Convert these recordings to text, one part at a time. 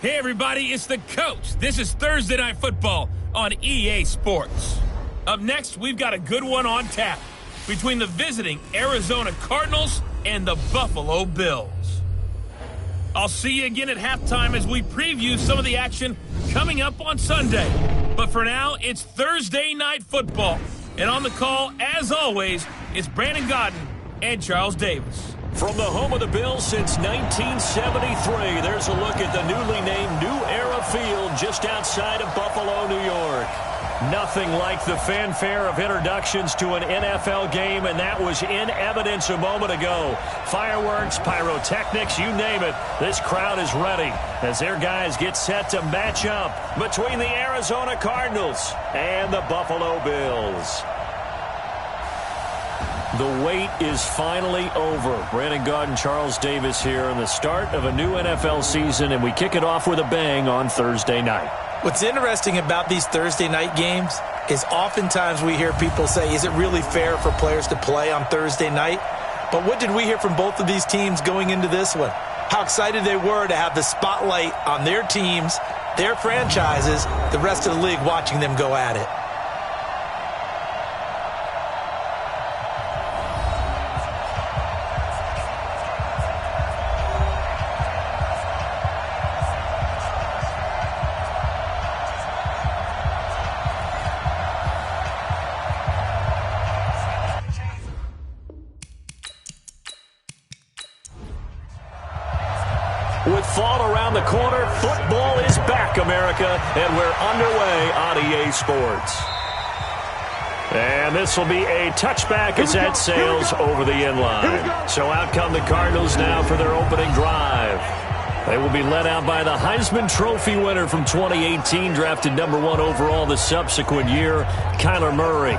Hey everybody, it's the coach. This is Thursday Night Football on EA Sports. Up next, we've got a good one on tap between the visiting Arizona Cardinals and the Buffalo Bills. I'll see you again at halftime as we preview some of the action coming up on Sunday. But for now, it's Thursday Night Football. And on the call, as always, it's Brandon Godden and Charles Davis. From the home of the Bills since 1973, there's a look at the newly named New Era Field just outside of Buffalo, New York. Nothing like the fanfare of introductions to an NFL game, and that was in evidence a moment ago. Fireworks, pyrotechnics, you name it. This crowd is ready as their guys get set to match up between the Arizona Cardinals and the Buffalo Bills. The wait is finally over. Brandon Godden, Charles Davis here on the start of a new NFL season, and we kick it off with a bang on Thursday night. What's interesting about these Thursday night games is oftentimes we hear people say, is it really fair for players to play on Thursday night? But what did we hear from both of these teams going into this one? How excited they were to have the spotlight on their teams, their franchises, the rest of the league watching them go at it. With fall around the corner, football is back, America, and we're underway on EA Sports. And this will be a touchback as that sails over the inline. So out come the Cardinals now for their opening drive. They will be led out by the Heisman Trophy winner from 2018, drafted number 1 overall the subsequent year, Kyler Murray.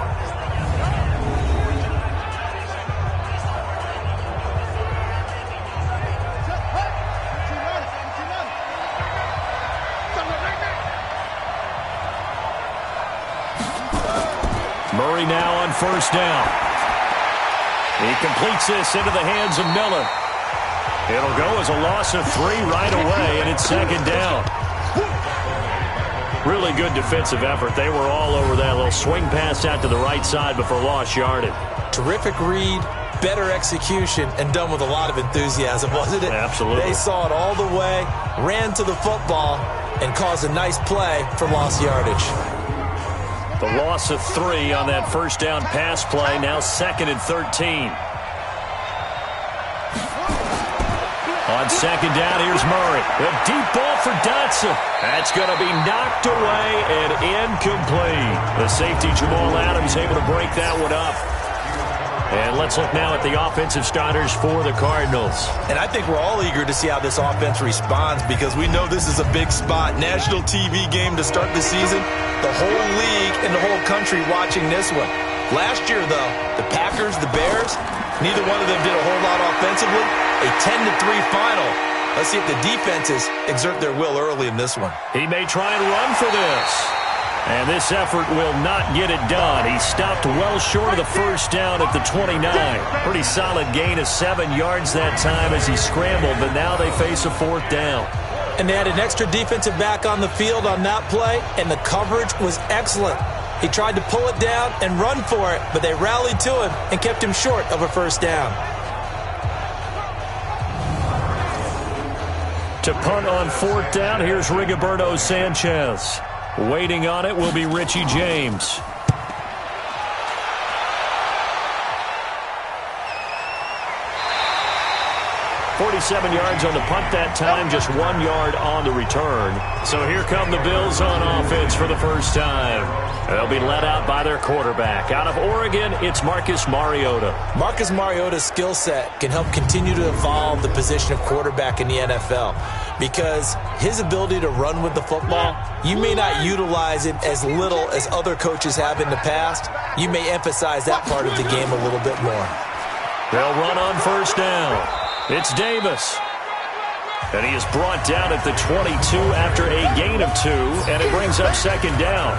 Murray now on first down. He completes this into the hands of Miller. It'll go as a loss of 3 right away, and it's second down. Really good defensive effort. They were all over that little swing pass out to the right side before lost yardage. Terrific read, better execution, and done with a lot of enthusiasm, wasn't it? Absolutely. They saw it all the way, ran to the football, and caused a nice play for lost yardage. The loss of 3 on that first down pass play, now 2nd and 13. On second down, here's Murray. A deep ball for Dotson. That's going to be knocked away and incomplete. The safety, Jamal Adams, able to break that one up. And let's look now at the offensive starters for the Cardinals. And I think we're all eager to see how this offense responds because we know this is a big spot. National TV game to start the season. The whole league and the whole country watching this one. Last year, though, the Packers, the Bears, neither one of them did a whole lot offensively. A 10-3 final. Let's see if the defenses exert their will early in this one. He may try and run for this. And this effort will not get it done. He stopped well short of the first down at the 29. Pretty solid gain of 7 yards that time as he scrambled, but now they face a 4th down. And they had an extra defensive back on the field on that play, and the coverage was excellent. He tried to pull it down and run for it, but they rallied to him and kept him short of a first down. To punt on 4th down, here's Rigoberto Sanchez. Waiting on it will be Richie James. 47 yards on the punt that time, just 1 yard on the return. So here come the Bills on offense for the first time. They'll be led out by their quarterback. Out of Oregon, it's Marcus Mariota. Marcus Mariota's skill set can help continue to evolve the position of quarterback in the NFL because his ability to run with the football, you may not utilize it as little as other coaches have in the past. You may emphasize that part of the game a little bit more. They'll run on first down. It's Davis. And he is brought down at the 22 after a gain of 2, and it brings up second down.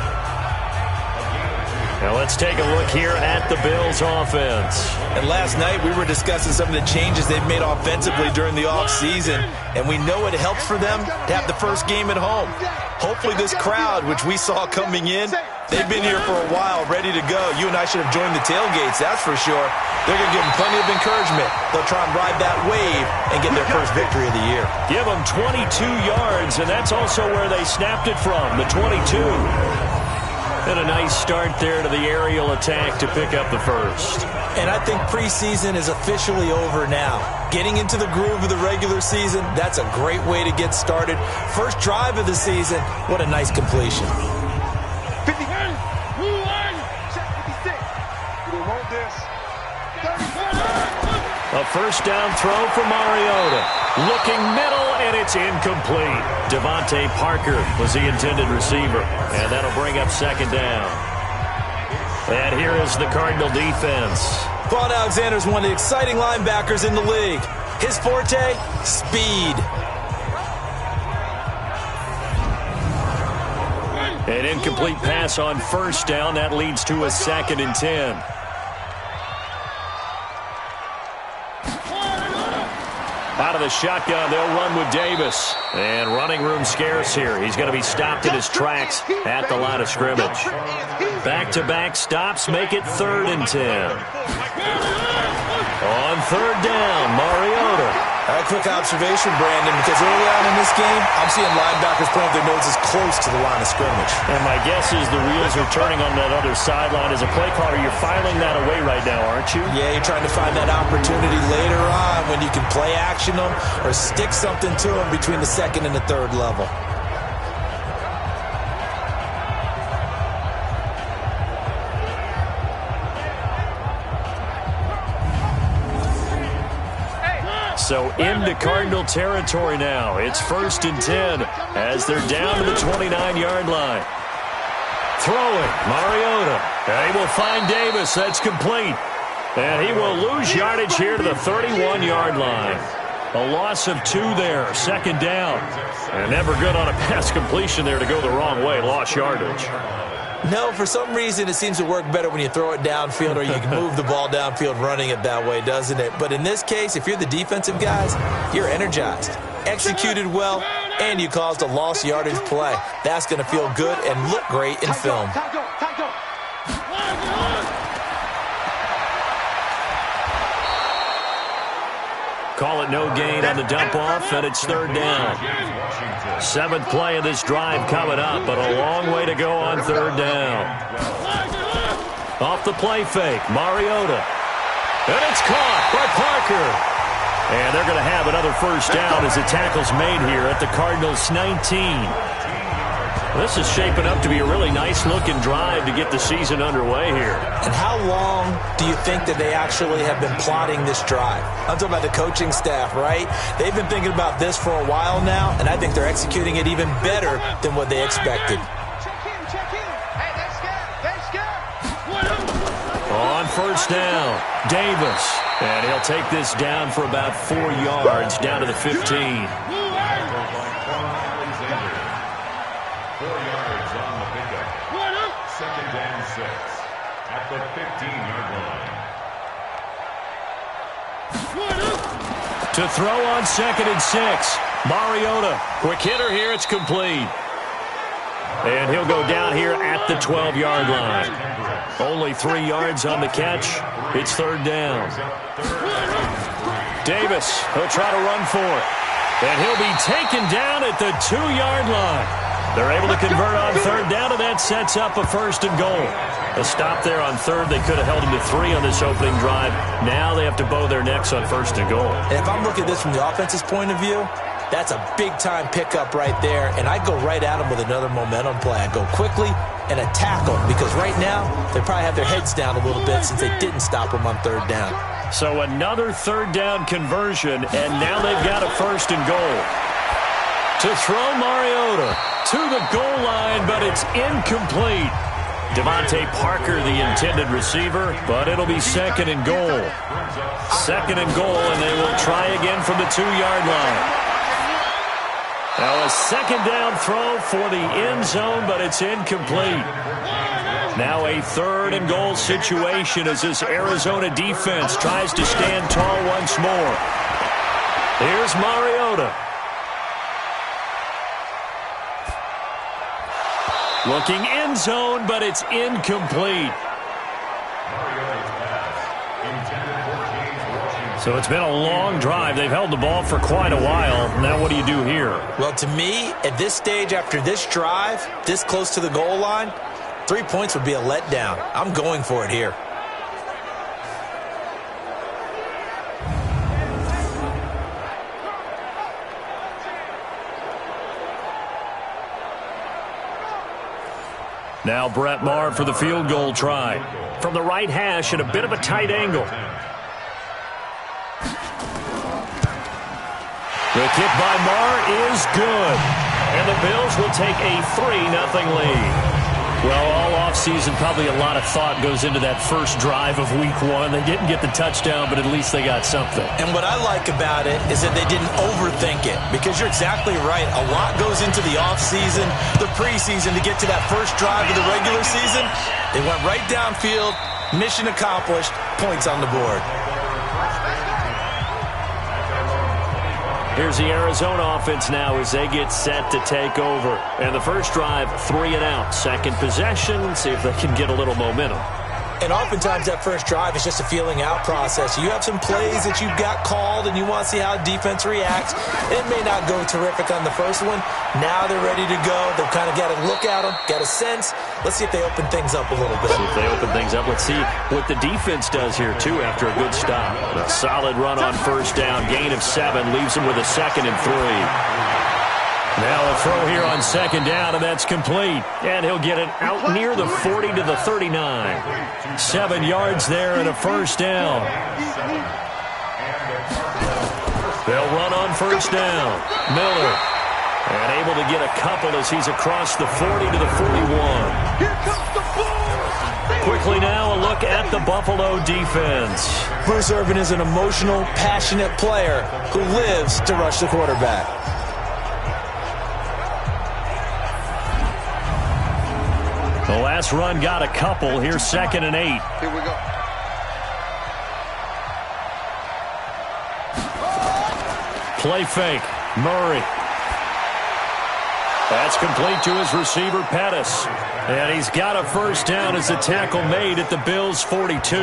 Now let's take a look here at the Bills offense. And last night we were discussing some of the changes they've made offensively during the offseason, and we know it helps for them to have the first game at home. Hopefully this crowd, which we saw coming in, they've been here for a while, ready to go. You and I should have joined the tailgates, that's for sure. They're going to give them plenty of encouragement. They'll try and ride that wave and get their first victory of the year. Give them 22 yards, and that's also where they snapped it from, the 22. And a nice start there to the aerial attack to pick up the first. And I think preseason is officially over now. Getting into the groove of the regular season, that's a great way to get started. First drive of the season, what a nice completion. 50. Check 56. We want this. A first down throw for Mariota. Looking middle, and it's incomplete. Devontae Parker was the intended receiver, and that'll bring up second down. And here is the Cardinal defense. Vaughn Alexander's one of the exciting linebackers in the league. His forte, speed. An incomplete pass on first down. That leads to a 2nd and 10. Out of the shotgun, they'll run with Davis. And running room scarce here. He's going to be stopped in his tracks at the line of scrimmage. Back-to-back stops make it 3rd and 10. On 3rd down, Mariota. A quick observation, Brandon, because early on in this game, I'm seeing linebackers point their noses close to the line of scrimmage. And my guess is the wheels are turning on that other sideline. As a play caller, you're filing that away right now, aren't you? Yeah, you're trying to find that opportunity later on when you can play action them or stick something to them between the 2nd and the 3rd level. So into Cardinal territory now. It's 1st and 10 as they're down to the 29-yard line. Throwing, Mariota. And he will find Davis. That's complete. And he will lose yardage here to the 31-yard line. A loss of 2 there, 2nd down. And never good on a pass completion there to go the wrong way. Lost yardage. No, for some reason it seems to work better when you throw it downfield or you can move the ball downfield running it that way, doesn't it? But in this case, if you're the defensive guys, you're energized, executed well, and you caused a lost yardage play. That's going to feel good and look great in film. Call it no gain on the dump off, and it's 3rd down. 7th play of this drive coming up, but a long way to go on 3rd down. Off the play fake, Mariota. And it's caught by Parker. And they're going to have another first down as the tackle's made here at the Cardinals' 19. This is shaping up to be a really nice-looking drive to get the season underway here. And how long do you think that they actually have been plotting this drive? I'm talking about the coaching staff, right? They've been thinking about this for a while now, and I think they're executing it even better than what they expected. On first down, Davis. And he'll take this down for about 4 yards, down to the 15. The 15-yard line. To throw on 2nd and 6. Mariota. Quick hitter here. It's complete. And he'll go down here at the 12-yard line. Only 3 yards on the catch. It's 3rd down. Davis. He'll try to run for it. And he'll be taken down at the 2-yard line. They're able to convert on 3rd down, and that sets up a 1st and goal. A stop there on 3rd. They could have held him to 3 on this opening drive. Now they have to bow their necks on 1st and goal. And if I'm looking at this from the offense's point of view, that's a big-time pickup right there, and I go right at them with another momentum play. I go quickly and attack them because right now they probably have their heads down a little bit since they didn't stop them on 3rd down. So another 3rd down conversion, and now they've got a 1st and goal. To throw Mariota to the goal line, but it's incomplete. Devontae Parker, the intended receiver, but it'll be 2nd and goal. 2nd and goal, and they will try again from the 2-yard line. Now a 2nd down throw for the end zone, but it's incomplete. Now a 3rd and goal situation as this Arizona defense tries to stand tall once more. Here's Mariota. Looking end zone, but it's incomplete. So it's been a long drive. They've held the ball for quite a while. Now what do you do here? Well, to me, at this stage, after this drive, this close to the goal line, 3 points would be a letdown. I'm going for it here. Now Brett Maher for the field goal try. From the right hash at a bit of a tight angle. The kick by Maher is good. And the Bills will take a 3-0 lead. Well, all offseason, probably a lot of thought goes into that first drive of Week 1. They didn't get the touchdown, but at least they got something. And what I like about it is that they didn't overthink it, because you're exactly right. A lot goes into the offseason, the preseason, to get to that first drive of the regular season. They went right downfield, mission accomplished, points on the board. Here's the Arizona offense now as they get set to take over. And the first drive, 3 and out. Second possession, see if they can get a little momentum. And oftentimes that first drive is just a feeling out process. You have some plays that you've got called and you want to see how defense reacts. It may not go terrific on the first one. Now they're ready to go. They've kind of got a look at them, got a sense. Let's see if they open things up a little bit. See if they open things up. Let's see what the defense does here, too, after a good stop. A solid run on first down. Gain of 7 leaves them with a 2nd and 3. Now a throw here on 2nd down, and that's complete. And he'll get it out near the 40 to the 39. 7 yards there and a first down. They'll run on first down. Miller. And able to get a couple as he's across the 40 to the 41. Here comes the ball. Quickly now, a look at the Buffalo defense. Bruce Irvin is an emotional, passionate player who lives to rush the quarterback. The last run got a couple. Here's 2nd and 8. Here we go. Play fake. Murray. That's complete to his receiver, Pettis. And he's got a first down as the tackle made at the Bills' 42.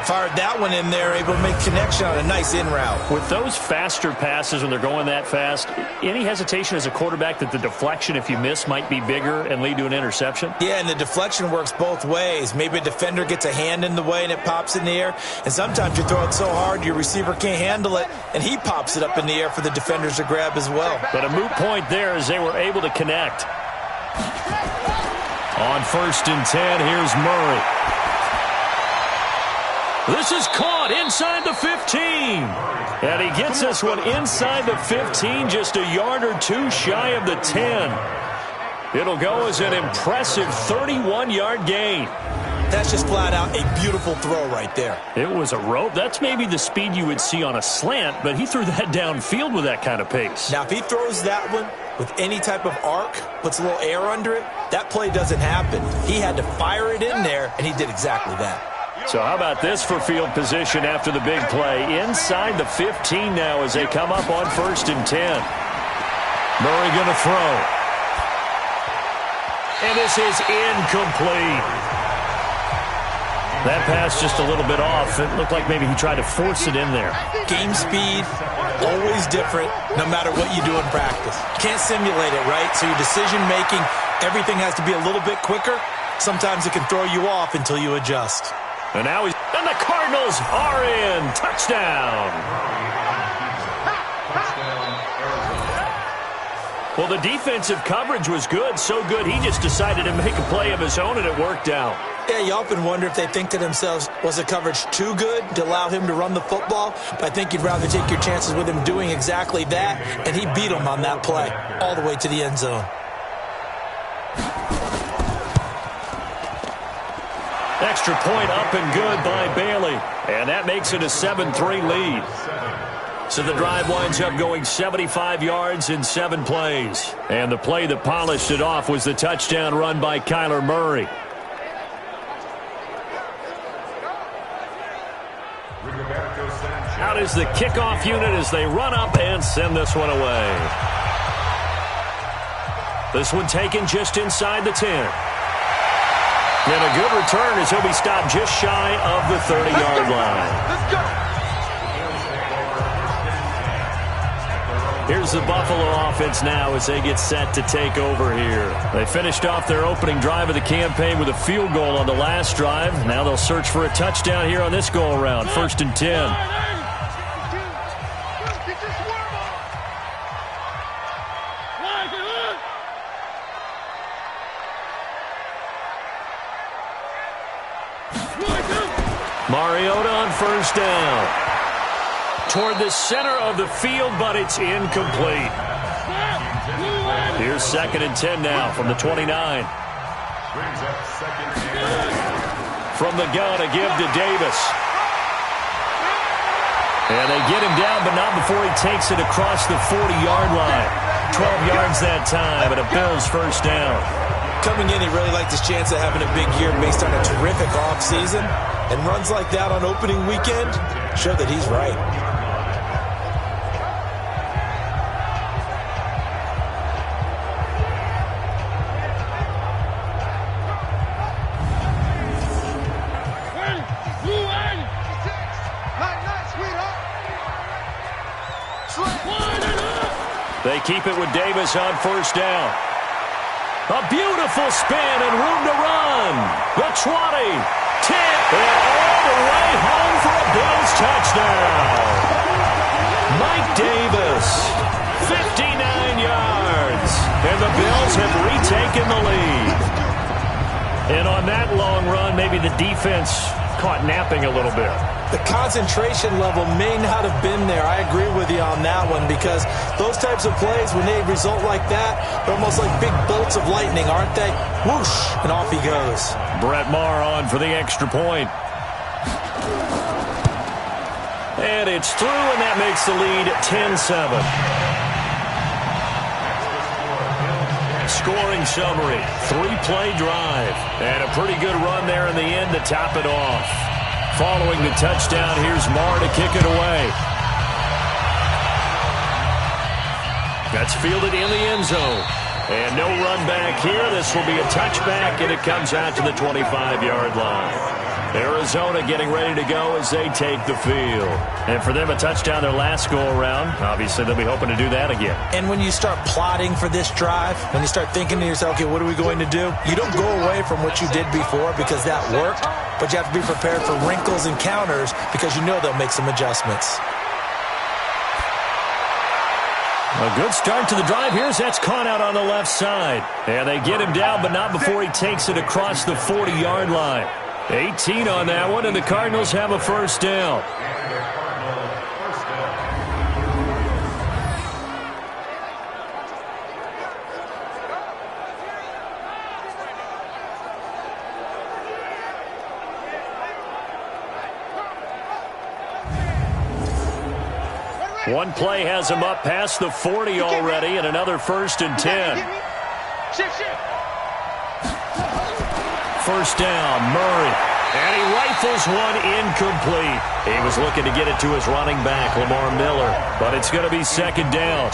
Fired that one in there, able to make connection on a nice in route. With those faster passes when they're going that fast, any hesitation as a quarterback that the deflection, if you miss, might be bigger and lead to an interception? Yeah, and the deflection works both ways. Maybe a defender gets a hand in the way and it pops in the air. And sometimes you throw it so hard your receiver can't handle it, and he pops it up in the air for the defenders to grab as well. But a moot point there as they were able to connect. On 1st and 10, here's Murray. This is caught inside the 15. And he gets this one inside the 15, just a yard or 2 shy of the 10. It'll go as an impressive 31-yard gain. That's just flat out a beautiful throw right there. It was a rope. That's maybe the speed you would see on a slant, but he threw that downfield with that kind of pace. Now, if he throws that one with any type of arc, puts a little air under it, that play doesn't happen. He had to fire it in there, and he did exactly that. So how about this for field position after the big play? Inside the 15 now as they come up on 1st and 10. Murray going to throw. And this is incomplete. That pass just a little bit off. It looked like maybe he tried to force it in there. Game speed, always different, no matter what you do in practice. Can't simulate it, right? So your decision-making, everything has to be a little bit quicker. Sometimes it can throw you off until you adjust. And now and the Cardinals are in. Touchdown. Well, the defensive coverage was good, so good he just decided to make a play of his own, and it worked out. Yeah, you often wonder if they think to themselves, was the coverage too good to allow him to run the football? But I think you'd rather take your chances with him doing exactly that, and he beat him on that play all the way to the end zone. Extra point up and good by Bailey. And that makes it a 7-3 lead. So the drive winds up going 75 yards in 7 plays. And the play that polished it off was the touchdown run by Kyler Murray. Out is the kickoff unit as they run up and send this one away. This one taken just inside the 10. And a good return as he'll be stopped just shy of the 30-yard line. Let's go. Here's the Buffalo offense now as they get set to take over here. They finished off their opening drive of the campaign with a field goal on the last drive. Now they'll search for a touchdown here on this go-around. 1st and 10. Mariota on 1st down. Toward the center of the field, but it's incomplete. Here's 2nd and 10 now from the 29. From the gun, a give to Davis. And they get him down, but not before he takes it across the 40-yard line. 12 yards that time, and a Bills 1st down. Coming in, he really liked his chance of having a big year based on a terrific offseason. And runs like that on opening weekend show that he's right. They keep it with Davis on 1st down. A beautiful spin and room to run. The 20. 10, and all the way home for a Bills touchdown. Mike Davis, 59 yards, and the Bills have retaken the lead. And on that long run, maybe the defense caught napping a little bit. The concentration level may not have been there. I agree with you on that one because those types of plays, when they result like that, they're almost like big bolts of lightning, aren't they? Whoosh, and off he goes. Brett Maher on for the extra point. And it's through, and that makes the lead 10-7. Scoring summary, 3-play drive, and a pretty good run there in the end to top it off. Following the touchdown, here's Maher to kick it away. That's fielded in the end zone. And no run back here. This will be a touchback, and it comes out to the 25-yard line. Arizona getting ready to go as they take the field. And for them, a touchdown their last go-around. Obviously, they'll be hoping to do that again. And when you start plotting for this drive, when you start thinking to yourself, okay, what are we going to do? You don't go away from what you did before because that worked, but you have to be prepared for wrinkles and counters because you know they'll make some adjustments. A good start to the drive. Here's that's caught out on the left side. And they get him down, but not before he takes it across the 40-yard line. 18 on that one, and the Cardinals have a 1st down. One play has him up past the 40 already, and another 1st and 10. 1st down, Murray. And he rifles one incomplete. He was looking to get it to his running back, Lamar Miller. But it's going to be 2nd down.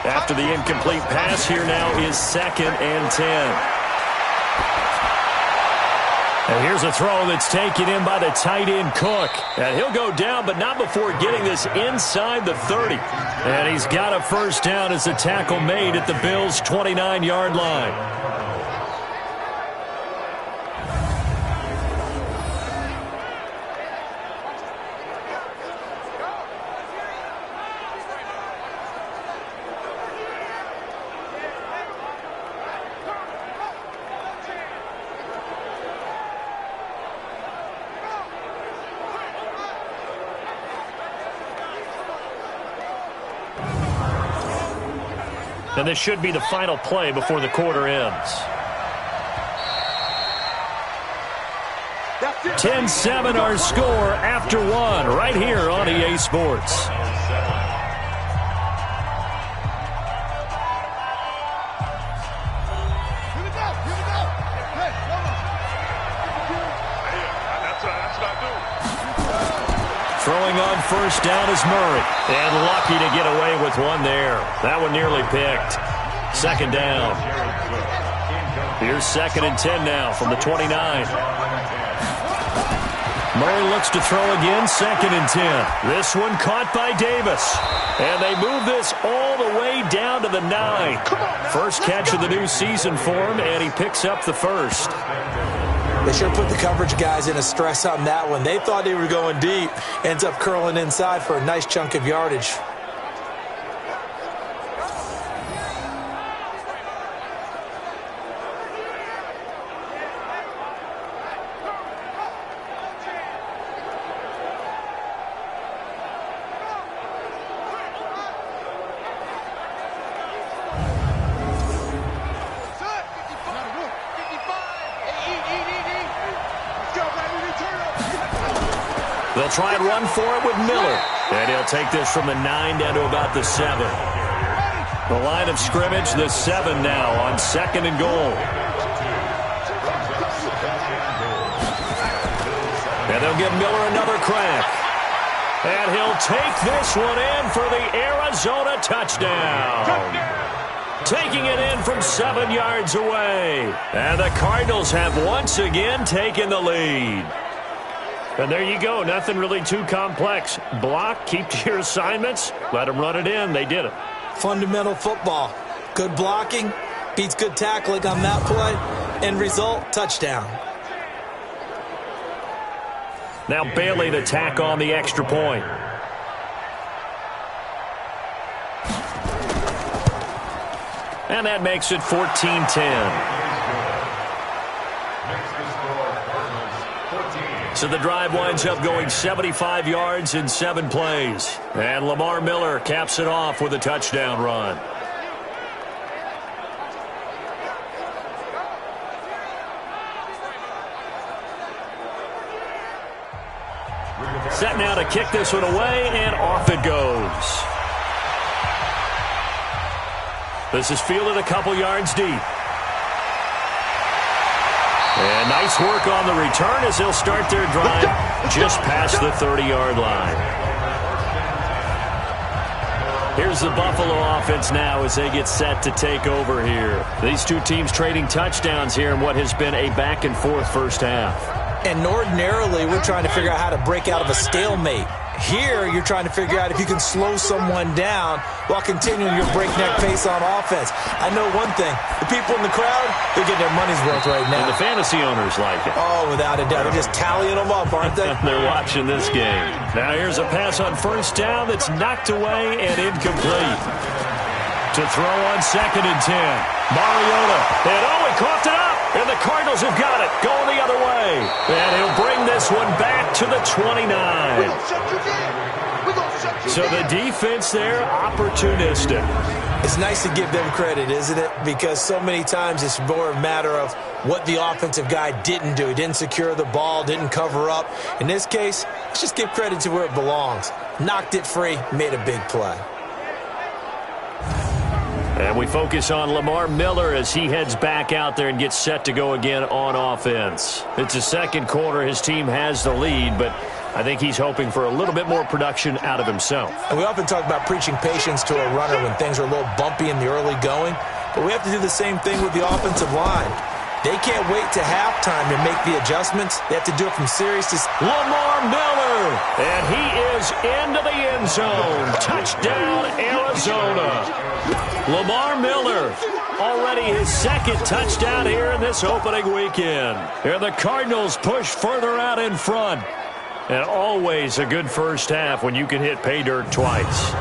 After the incomplete pass, here now is 2nd and 10. And here's a throw that's taken in by the tight end Cook. And he'll go down, but not before getting this inside the 30. And he's got a 1st down as the tackle made at the Bills' 29-yard line. And this should be the final play before the quarter ends. 10-7 our score after one right here on EA Sports. Throwing on first down is Murray. And lucky to get away with one there. That one nearly picked. Second down. Here's 2nd and 10 now from the 29. Murray looks to throw again, 2nd and 10. This one caught by Davis. And they move this all the way down to the 9. First catch of the new season for him, and he picks up the first. They sure put the coverage guys in a stress on that one. They thought they were going deep. Ends up curling inside for a nice chunk of yardage. They'll try and run for it with Miller. And he'll take this from the 9 down to about the 7. The line of scrimmage, the 7 now on 2nd and goal. And they'll give Miller another crack. And he'll take this one in for the Arizona touchdown. Taking it in from 7 yards away. And the Cardinals have once again taken the lead. And there you go. Nothing really too complex. Block, keep to your assignments, let them run it in. They did it. Fundamental football. Good blocking beats good tackling on that play. End result, touchdown. Now Bailey to tack on the extra point. And that makes it 14-10. So the drive winds up going 75 yards in 7 plays. And Lamar Miller caps it off with a touchdown run. Set now to kick this one away, and off it goes. This is fielded a couple yards deep. And nice work on the return as they'll start their drive just past the 30-yard line. Here's the Buffalo offense now as they get set to take over here. These two teams trading touchdowns here in what has been a back-and-forth first half. And ordinarily, we're trying to figure out how to break out of a stalemate. Here, you're trying to figure out if you can slow someone down while continuing your breakneck pace on offense. I know one thing. The people in the crowd, they're getting their money's worth right now. And the fantasy owners like it. Oh, without a doubt. They're just tallying them up, aren't they? They're watching this game. Now here's a pass on first down that's knocked away and incomplete. To throw on 2nd and 10. Mariota. And he coughed it up. And the Cardinals have got it. Going the other way. And he'll bring this one back to the 29. So the defense there, opportunistic. It's nice to give them credit, isn't it? Because so many times it's more a matter of what the offensive guy didn't do. He didn't secure the ball, didn't cover up. In this case, let's just give credit to where it belongs. Knocked it free, made a big play. And we focus on Lamar Miller as he heads back out there and gets set to go again on offense. It's the second quarter. His team has the lead, but I think he's hoping for a little bit more production out of himself. And we often talk about preaching patience to a runner when things are a little bumpy in the early going, but we have to do the same thing with the offensive line. They can't wait to halftime to make the adjustments. They have to do it from series to... Lamar Miller, and he is into the end zone. Touchdown, Arizona. Lamar Miller, already his second touchdown here in this opening weekend. And the Cardinals push further out in front. And always a good first half when you can hit pay dirt twice.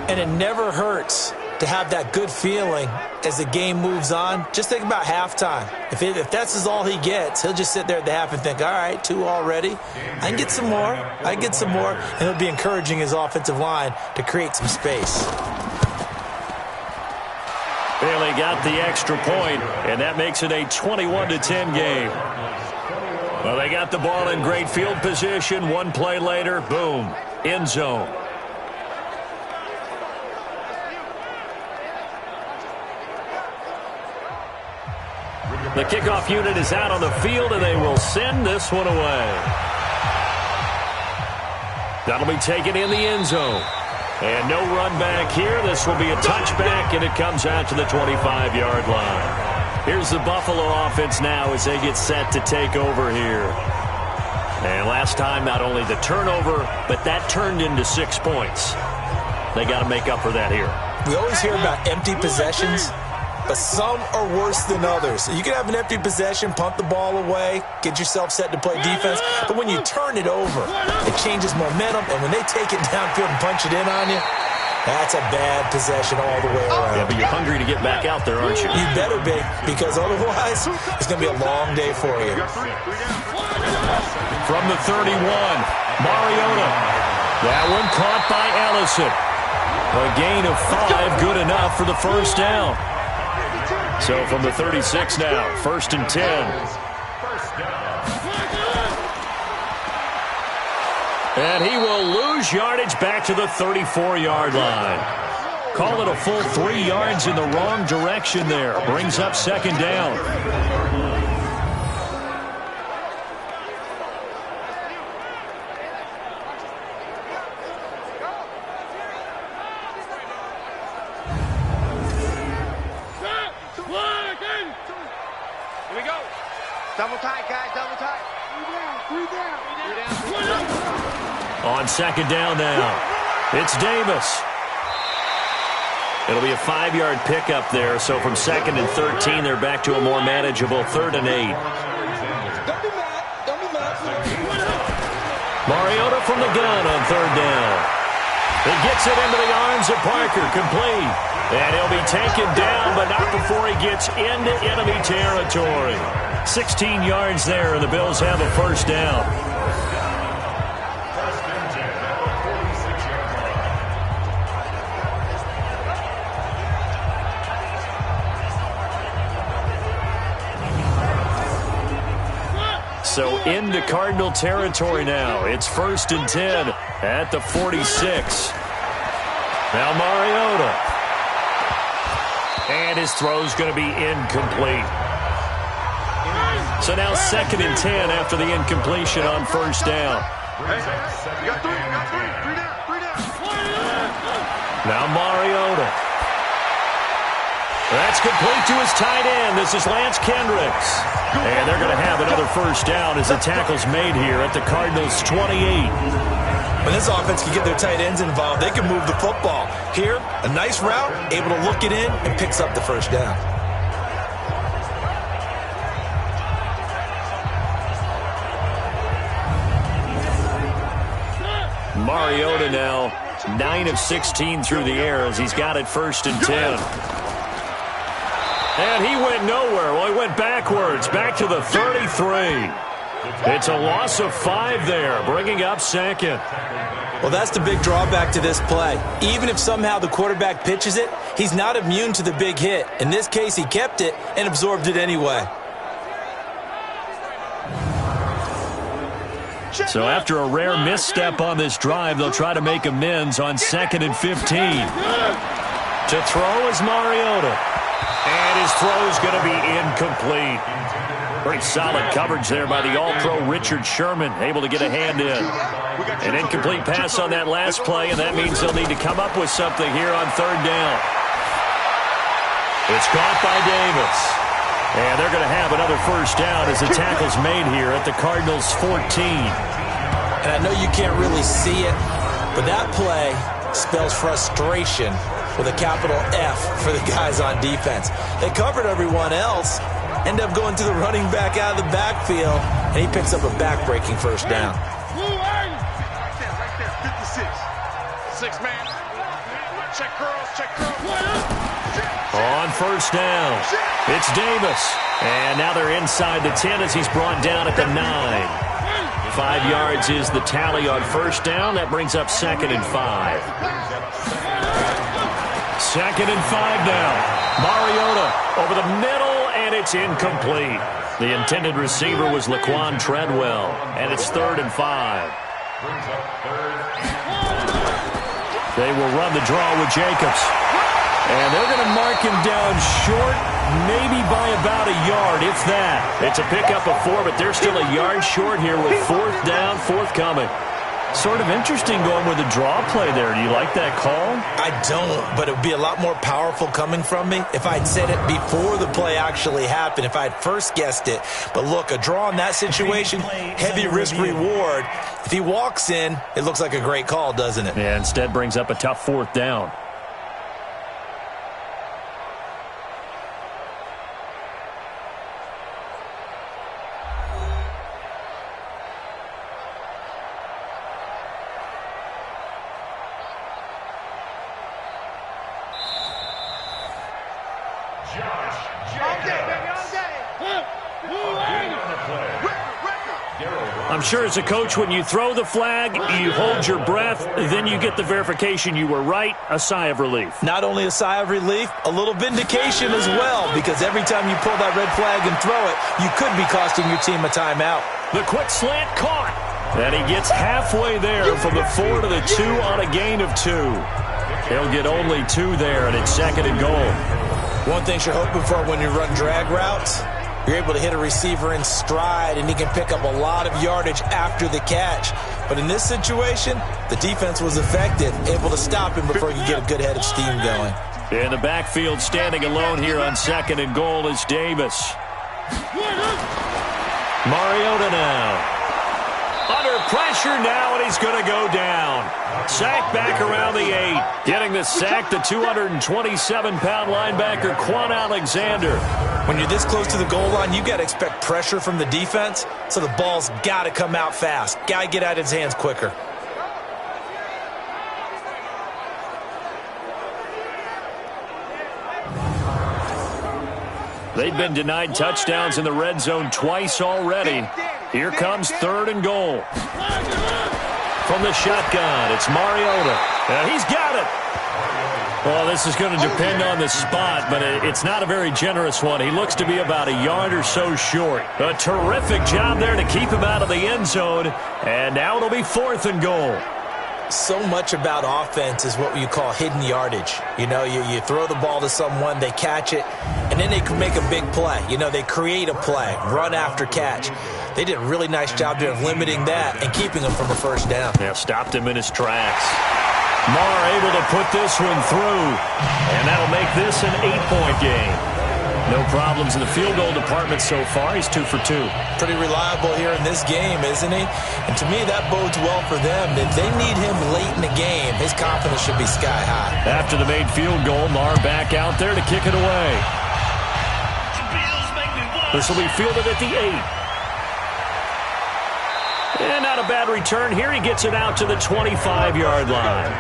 And it never hurts to have that good feeling as the game moves on. Just think about halftime. If that's all he gets, he'll just sit there at the half and think, all right, 2 already. I can get some more. I can get some more. And he'll be encouraging his offensive line to create some space. Bailey got the extra point, and that makes it a 21-10 game. Well, they got the ball in great field position. One play later, boom, end zone. The kickoff unit is out on the field, and they will send this one away. That'll be taken in the end zone. And no run back here. This will be a touchback, and it comes out to the 25-yard line. Here's the Buffalo offense now as they get set to take over here. And last time, not only the turnover, but that turned into 6 points. They got to make up for that here. We always hear about empty possessions, but some are worse than others. You can have an empty possession, punt the ball away, get yourself set to play defense, but when you turn it over, it changes momentum, and when they take it downfield and punch it in on you, that's a bad possession all the way around. Yeah, but you're hungry to get back out there, aren't you? You better be, because otherwise, it's going to be a long day for you. From the 31, Mariota. That one caught by Ellison. A gain of 5, good enough for the first down. So from the 36 now, 1st and 10. And he will lose yardage back to the 34-yard line. Call it a full 3 yards in the wrong direction there. Brings up 2nd down. Double tight, guys, double tight. Three down. On 2nd down now, it's Davis. It'll be a 5-yard pickup there, so from 2nd and 13, they're back to a more manageable 3rd and 8. Don't be mad. Don't be mad. Mariota from the gun on 3rd down. He gets it into the arms of Parker, complete. And he'll be taken down, but not before he gets into enemy territory. 16 yards there, and the Bills have a first down. So into Cardinal territory now. It's 1st and 10 at the 46. Now Mariota. And his throw's going to be incomplete. So now 2nd and 10 after the incompletion on 1st down. You got three down. Now Mariota. That's complete to his tight end. This is Lance Kendricks. And they're going to have another first down as the tackle's made here at the Cardinals' 28. When this offense can get their tight ends involved, they can move the football. Here, a nice route, able to look it in, and picks up the first down. Mariota now 9 of 16 through the air as he's got it 1st and 10. And he went nowhere. Well, he went backwards, back to the 33. It's a loss of 5 there, bringing up 2nd. Well, that's the big drawback to this play. Even if somehow the quarterback pitches it, he's not immune to the big hit. In this case, he kept it and absorbed it anyway. So after a rare misstep on this drive, they'll try to make amends on 2nd and 15. To throw is Mariota. And his throw is going to be incomplete. Very solid coverage there by the All-Pro Richard Sherman, able to get a hand in. An incomplete pass on that last play, and that means they'll need to come up with something here on 3rd down. It's caught by Davis. And they're going to have another first down as the tackle's made here at the Cardinals' 14. And I know you can't really see it, but that play spells frustration with a capital F for the guys on defense. They covered everyone else, end up going to the running back out of the backfield, and he picks up a back-breaking first down. Right there, 56. 6-man. Check curls. On 1st down, it's Davis. And now they're inside the 10 as he's brought down at the 9. 5 yards is the tally on 1st down. That brings up 2nd and 5. 2nd and 5 now. Mariota over the middle, and it's incomplete. The intended receiver was Laquan Treadwell, and it's 3rd and 5. They will run the draw with Jacobs. And they're going to mark him down short, maybe by about a yard, if that. It's a pickup of 4, but they're still a yard short here with 4th down, forthcoming. Sort of interesting going with a draw play there. Do you like that call? I don't, but it would be a lot more powerful coming from me if I'd said it before the play actually happened, if I'd first guessed it. But look, a draw in that situation, heavy risk reward. If he walks in, it looks like a great call, doesn't it? Yeah, instead brings up a tough 4th down. I'm sure as a coach, when you throw the flag, you hold your breath, then you get the verification you were right, a sigh of relief. Not only a sigh of relief, a little vindication as well, because every time you pull that red flag and throw it, you could be costing your team a timeout. The quick slant caught, and he gets halfway there from the 4 to the 2 on a gain of 2. He'll get only 2 there, and it's 2nd and goal. One thing you're hoping for when you run drag routes, you're able to hit a receiver in stride, and he can pick up a lot of yardage after the catch. But in this situation, the defense was effective, able to stop him before he could get a good head of steam going. In the backfield, standing alone here on 2nd and goal is Davis. Mariota now. Under pressure now, and he's going to go down. Sack back around the 8. Getting the sack, the 227-pound linebacker, Quan Alexander. When you're this close to the goal line, you've got to expect pressure from the defense, so the ball's got to come out fast. Got to get out of his hands quicker. They've been denied touchdowns in the red zone twice already. Here comes 3rd and goal. From the shotgun, it's Mariota. And he's got it. Well, this is going to depend on the spot, but it's not a very generous one. He looks to be about a yard or so short. A terrific job there to keep him out of the end zone. And now it'll be 4th and goal. So much about offense is what you call hidden yardage. You know, you throw the ball to someone, they catch it, and then they can make a big play. You know, they create a play, run after catch. They did a really nice job there of limiting that and keeping him from a 1st down. Yeah, stopped him in his tracks. Marr able to put this one through, and that'll make this an 8-point game. No problems in the field goal department so far. He's 2 for 2. Pretty reliable here in this game, isn't he? And to me, that bodes well for them. If they need him late in the game, his confidence should be sky high. After the made field goal, Marr back out there to kick it away. This will be fielded at the 8. And not a bad return here. He gets it out to the 25-yard line.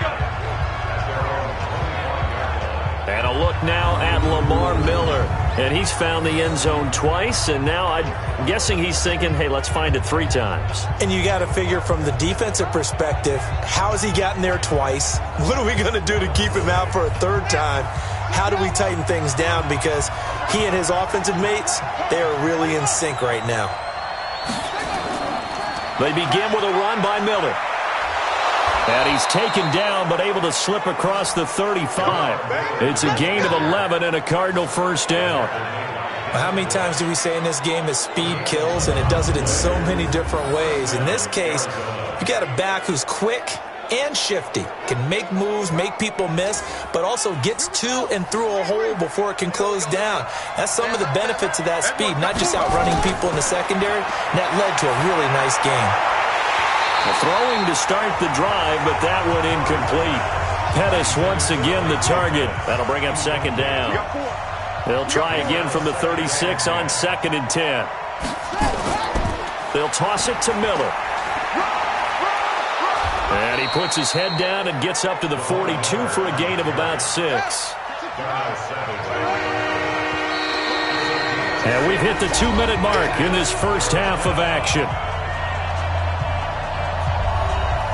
And a look now at Lamar Miller. And he's found the end zone twice, and now I'm guessing he's thinking, hey, let's find it 3 times. And you got to figure from the defensive perspective, how has he gotten there twice? What are we going to do to keep him out for a 3rd time? How do we tighten things down? Because he and his offensive mates, they are really in sync right now. They begin with a run by Miller. And he's taken down, but able to slip across the 35. It's a gain of 11 and a Cardinal 1st down. How many times do we say in this game that speed kills, and it does it in so many different ways? In this case, you got a back who's quick and shifty, can make moves, make people miss, but also gets to and through a hole before it can close down. That's some of the benefits of that speed, not just outrunning people in the secondary. And that led to a really nice game. Throwing to start the drive, but that one incomplete. Pettis once again the target. That'll bring up 2nd down. They'll try again from the 36 on 2nd and 10. They'll toss it to Miller. And he puts his head down and gets up to the 42 for a gain of about 6. And we've hit the 2-minute mark in this first half of action.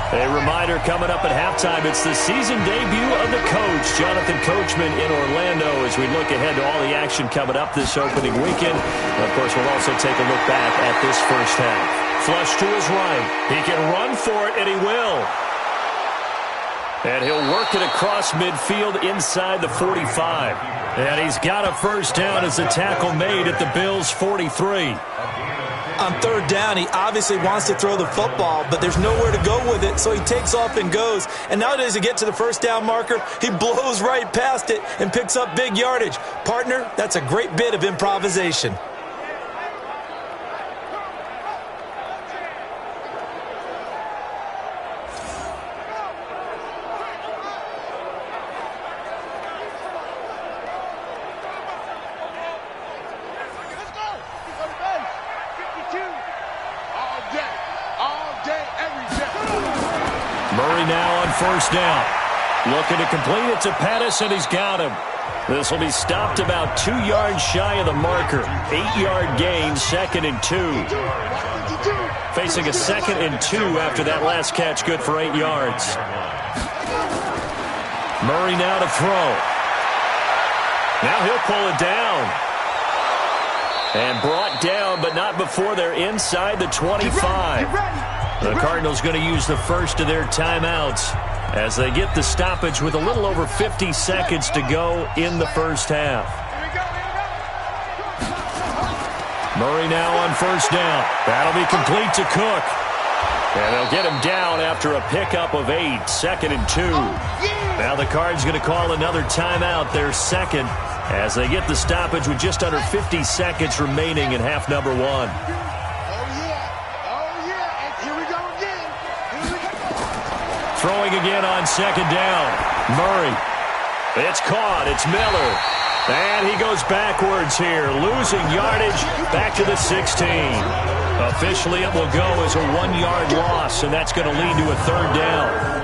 A reminder coming up at halftime, it's the season debut of the coach, Jonathan Coachman in Orlando, as we look ahead to all the action coming up this opening weekend. And of course, we'll also take a look back at this first half. Flush to his right. He can run for it, and he will. And he'll work it across midfield inside the 45. And he's got a 1st down as the tackle made at the Bills' 43. On third down, he obviously wants to throw the football, but there's nowhere to go with it, so he takes off and goes. And nowadays, to get to the first down marker, he blows right past it and picks up big yardage. Partner, that's a great bit of improvisation. Murray now on first down. Looking to complete it to Pettis, and he's got him. This will be stopped about 2 yards shy of the marker. 8-yard gain, 2nd and 2. Facing a 2nd and 2 after that last catch, good for 8 yards. Murray now to throw. Now he'll pull it down. And brought down, but not before they're inside the 25. The Cardinals going to use the first of their timeouts as they get the stoppage with a little over 50 seconds to go in the first half. Murray now on first down. That'll be complete to Cook. And they'll get him down after a pickup of 8, 2nd and 2. Now the Cards going to call another timeout, their second, as they get the stoppage with just under 50 seconds remaining in half number 1. Throwing again on second down. Murray. It's caught. It's Miller. And he goes backwards here, losing yardage back to the 16. Officially, it will go as a 1-yard loss, and that's going to lead to a third down.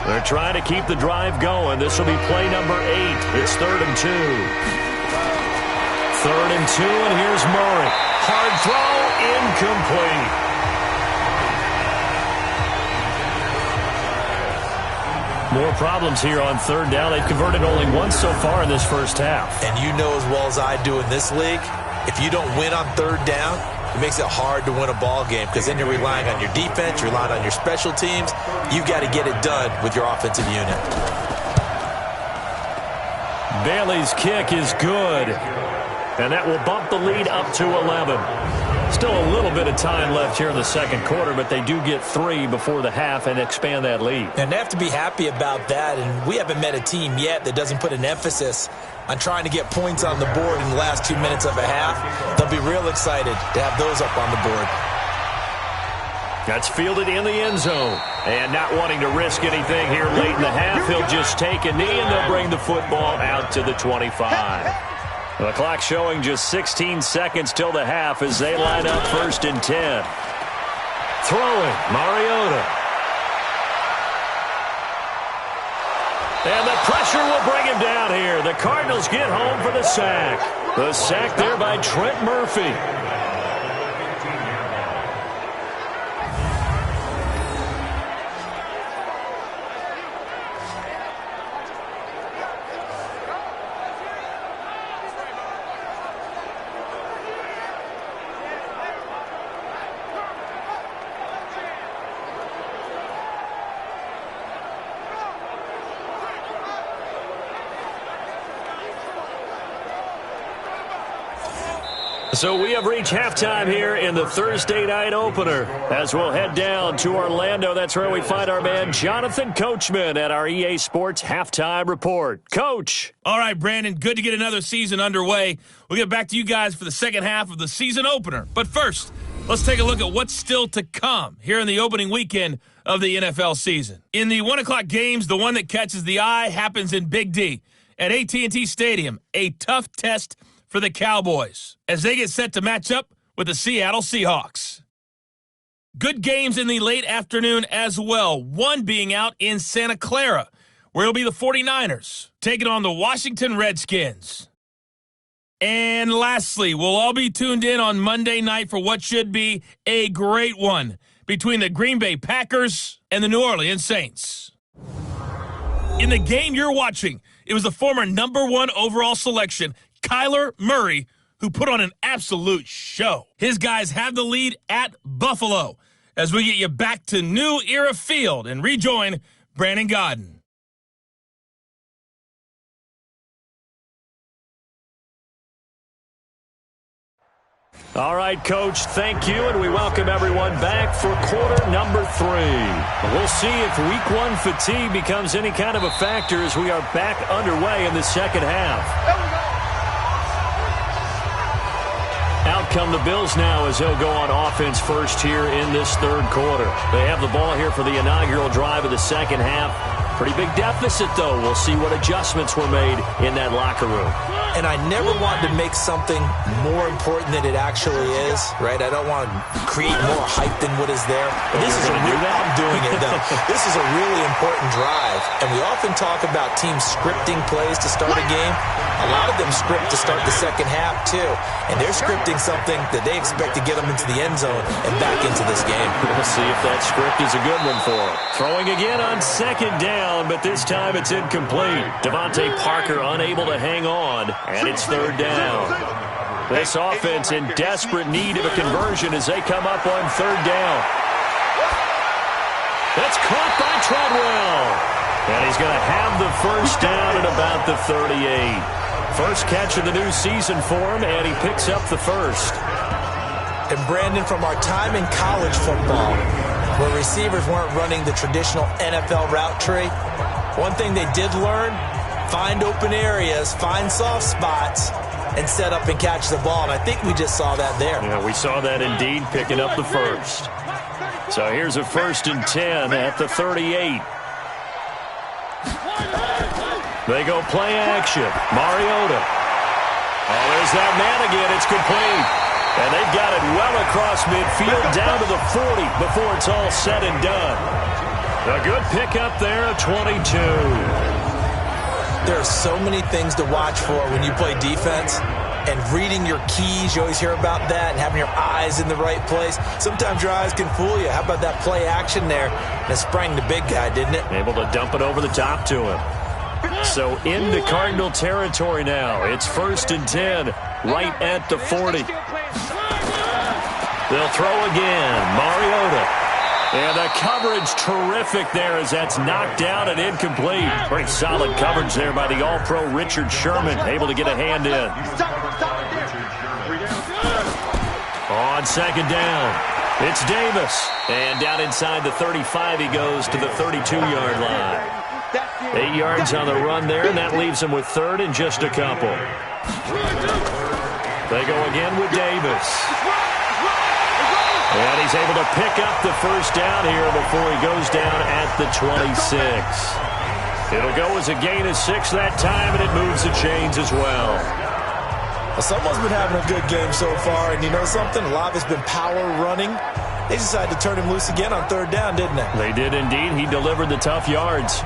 They're trying to keep the drive going. This will be play number 8. It's 3rd and 2. 3rd and 2, and here's Murray. Hard throw, incomplete. More problems here on third down. They've converted only once so far in this first half. And you know as well as I do in this league, if you don't win on third down, it makes it hard to win a ball game because then you're relying on your defense, you're relying on your special teams. You've got to get it done with your offensive unit. Bailey's kick is good, and that will bump the lead up to 11. Still a little bit of time left here in the second quarter, but they do get 3 before the half and expand that lead. And they have to be happy about that, and we haven't met a team yet that doesn't put an emphasis on trying to get points on the board in the last 2 minutes of a half. They'll be real excited to have those up on the board. That's fielded in the end zone. And not wanting to risk anything here late in the half, he'll just take a knee, and they'll bring the football out to the 25. The clock showing just 16 seconds till the half as they line up 1st and 10. Throwing, Mariota. And the pressure will bring him down here. The Cardinals get home for the sack. The sack there by Trent Murphy. So we have reached halftime here in the Thursday night opener as we'll head down to Orlando. That's where we find our man Jonathan Coachman at our EA Sports Halftime Report. Coach. All right, Brandon, good to get another season underway. We'll get back to you guys for the second half of the season opener. But first, let's take a look at what's still to come here in the opening weekend of the NFL season. In the 1 o'clock games, the one that catches the eye happens in Big D at AT&T Stadium, a tough test for the Cowboys as they get set to match up with the Seattle Seahawks. Good games in the late afternoon as well, one being out in Santa Clara, where it'll be the 49ers taking on the Washington Redskins. And lastly, we'll all be tuned in on Monday night for what should be a great one between the Green Bay Packers and the New Orleans Saints. In the game you're watching, it was the former number 1 overall selection, Kyler Murray, who put on an absolute show. His guys have the lead at Buffalo as we get you back to New Era Field and rejoin Brandon Godden. All right, Coach, thank you, and we welcome everyone back for quarter number 3. We'll see if Week 1 fatigue becomes any kind of a factor as we are back underway in the second half. Out come the Bills now as they'll go on offense first here in this third quarter. They have the ball here for the inaugural drive of the second half. Pretty big deficit, though. We'll see what adjustments were made in that locker room. And I never want to make something more important than it actually is, right? I don't want to create more hype than what is there. But this is I'm doing it, though. This is a really important drive. And we often talk about teams scripting plays to start a game. A lot of them script to start the second half, too. And they're scripting something that they expect to get them into the end zone and back into this game. We'll see if that script is a good one for them. Throwing again on second down, but this time it's incomplete. Devontae Parker unable to hang on, and it's third down. This offense in desperate need of a conversion as they come up on third down. That's caught by Treadwell. And he's going to have the first down at about the 38. First catch of the new season for him, and he picks up the first. And Brandon, from our time in college football, where receivers weren't running the traditional NFL route tree, one thing they did learn, find open areas, find soft spots, and set up and catch the ball. And I think we just saw that there. Yeah, we saw that indeed, picking up the first. So here's a 1st and 10 at the 38. They go play action. Mariota. Oh, there's that man again. It's complete. And they've got it well across midfield down to the 40 before it's all said and done. A good pickup there of 22. There are so many things to watch for when you play defense. And reading your keys, you always hear about that, and having your eyes in the right place. Sometimes your eyes can fool you. How about that play action there? And it sprang the big guy, didn't it? Able to dump it over the top to him. So into Cardinal territory now. It's 1st and 10, right at the 40. They'll throw again. Mariota. And the coverage terrific there as that's knocked down and incomplete. Pretty solid coverage there by the All-Pro Richard Sherman. Able to get a hand in. On second down, it's Davis. And down inside the 35 he goes to the 32-yard line. 8 yards on the run there, and that leaves him with third and just a couple. They go again with Davis. And he's able to pick up the first down here before he goes down at the 26. It'll go as a gain of 6 that time, and it moves the chains as well. Well, someone's been having a good game so far, and you know something? A lot of it's been power running. They decided to turn him loose again on third down, didn't they? They did indeed. He delivered the tough yards.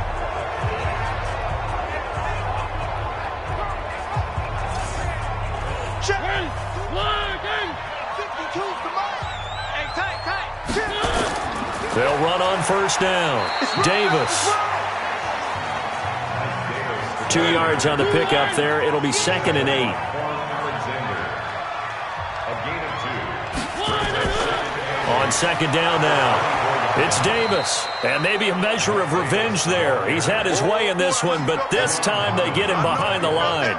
They'll run on first down. Davis. 2 yards on the pickup there. It'll be 2nd and 8. On second down now. It's Davis. And maybe a measure of revenge there. He's had his way in this one, but this time they get him behind the line.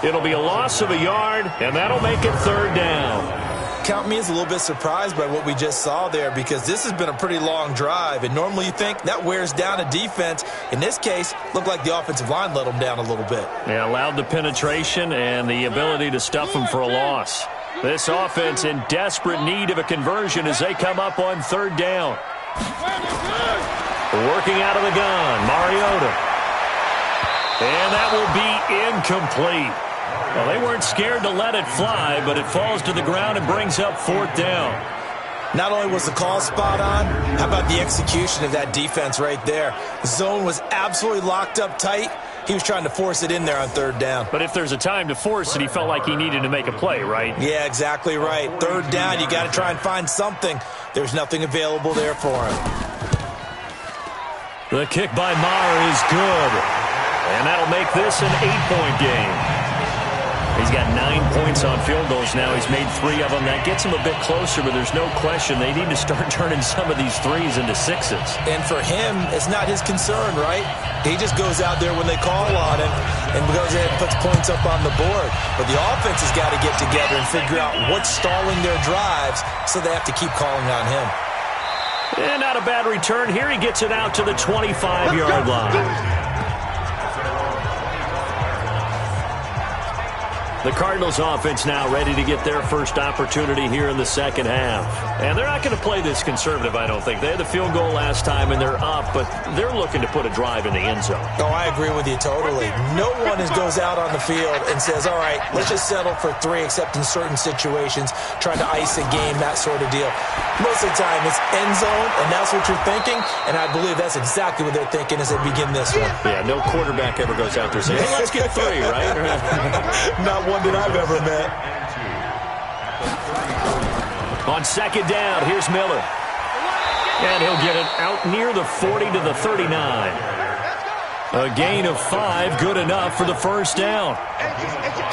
It'll be a loss of a yard, and that'll make it third down. Count me as a little bit surprised by what we just saw there, because this has been a pretty long drive, and normally you think that wears down a defense. In this case, looked like the offensive line let them down a little bit. Yeah, allowed the penetration and the ability to stuff them for a loss. This offense in desperate need of a conversion as they come up on third down. Working out of the gun, Mariota. And that will be incomplete. Well, they weren't scared to let it fly, but it falls to the ground and brings up 4th down. Not only was the call spot on, how about the execution of that defense right there? The zone was absolutely locked up tight. He was trying to force it in there on third down. But if there's a time to force it, he felt like he needed to make a play, right? Yeah, exactly right. Third down, you got to try and find something. There's nothing available there for him. The kick by Maher is good. And that'll make this an 8-point game. He's got 9 points on field goals now. He's made 3 of them. That gets him a bit closer, but there's no question they need to start turning some of these threes into 6s. And for him, it's not his concern, right? He just goes out there when they call on him and goes ahead and puts points up on the board. But the offense has got to get together and figure out what's stalling their drives, so they have to keep calling on him. And not a bad return here. He gets it out to the 25-yard line. The Cardinals offense now ready to get their first opportunity here in the second half. And they're not going to play this conservative, I don't think. They had the field goal last time, and they're up, but they're looking to put a drive in the end zone. Oh, I agree with you totally. No one goes out on the field and says, all right, let's just settle for 3, except in certain situations, trying to ice a game, that sort of deal. Most of the time, it's end zone, and that's what you're thinking, and I believe that's exactly what they're thinking as they begin this one. Yeah, no quarterback ever goes out there saying, hey, let's get 3, right? Not one that I've ever met. On second down, here's Miller. And he'll get it out near the 40 to the 39. A gain of 5, good enough for the first down.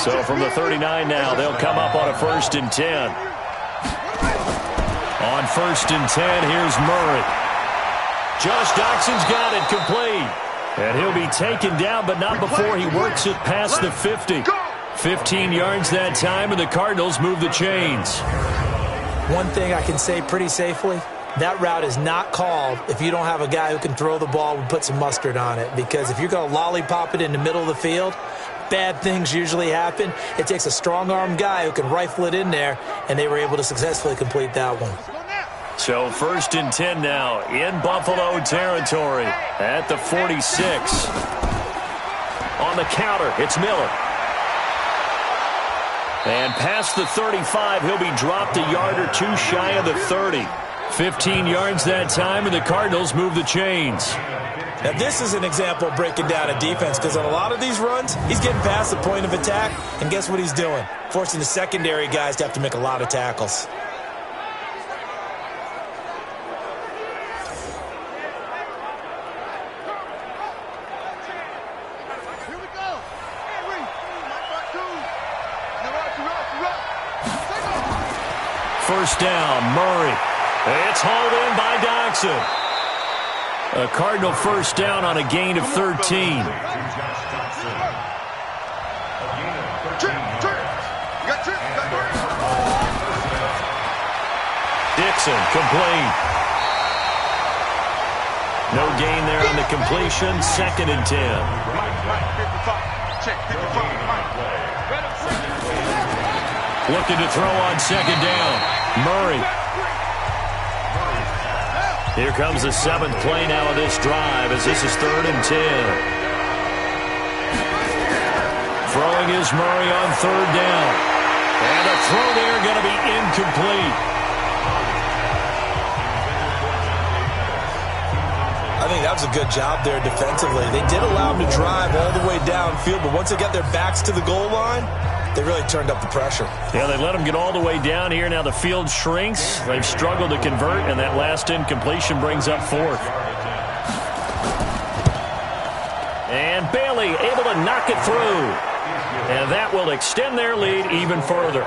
So from the 39 now, they'll come up on a 1st and 10. On 1st and 10, here's Murray. Josh Doxson's got it complete. And he'll be taken down, but not before he works it past the 50. 15 yards that time, and the Cardinals move the chains. One thing I can say pretty safely, that route is not called if you don't have a guy who can throw the ball and put some mustard on it. Because if you're going to lollipop it in the middle of the field, bad things usually happen. It takes a strong-armed guy who can rifle it in there, and they were able to successfully complete that one. So 1st and 10 now in Buffalo territory at the 46. On the counter, it's Miller. And past the 35, he'll be dropped a yard or 2 shy of the 30. 15 yards that time, and the Cardinals move the chains. Now, this is an example of breaking down a defense, because on a lot of these runs, he's getting past the point of attack, and guess what he's doing? Forcing the secondary guys to have to make a lot of tackles. First down, Murray. It's hauled in by Doxson. A Cardinal first down on a gain of 13. Dixon, complete. No gain there on the completion. 2nd and 10. Looking to throw on 2nd down. Murray. Here comes the 7th play now of this drive, as this is 3rd and 10. Throwing is Murray on 3rd down. And a throw there going to be incomplete. I think that was a good job there defensively. They did allow him to drive all the way downfield, but once they got their backs to the goal line, they really turned up the pressure. Yeah, they let them get all the way down here. Now the field shrinks. They've struggled to convert, and that last incompletion brings up 4th. And Bailey able to knock it through. And that will extend their lead even further.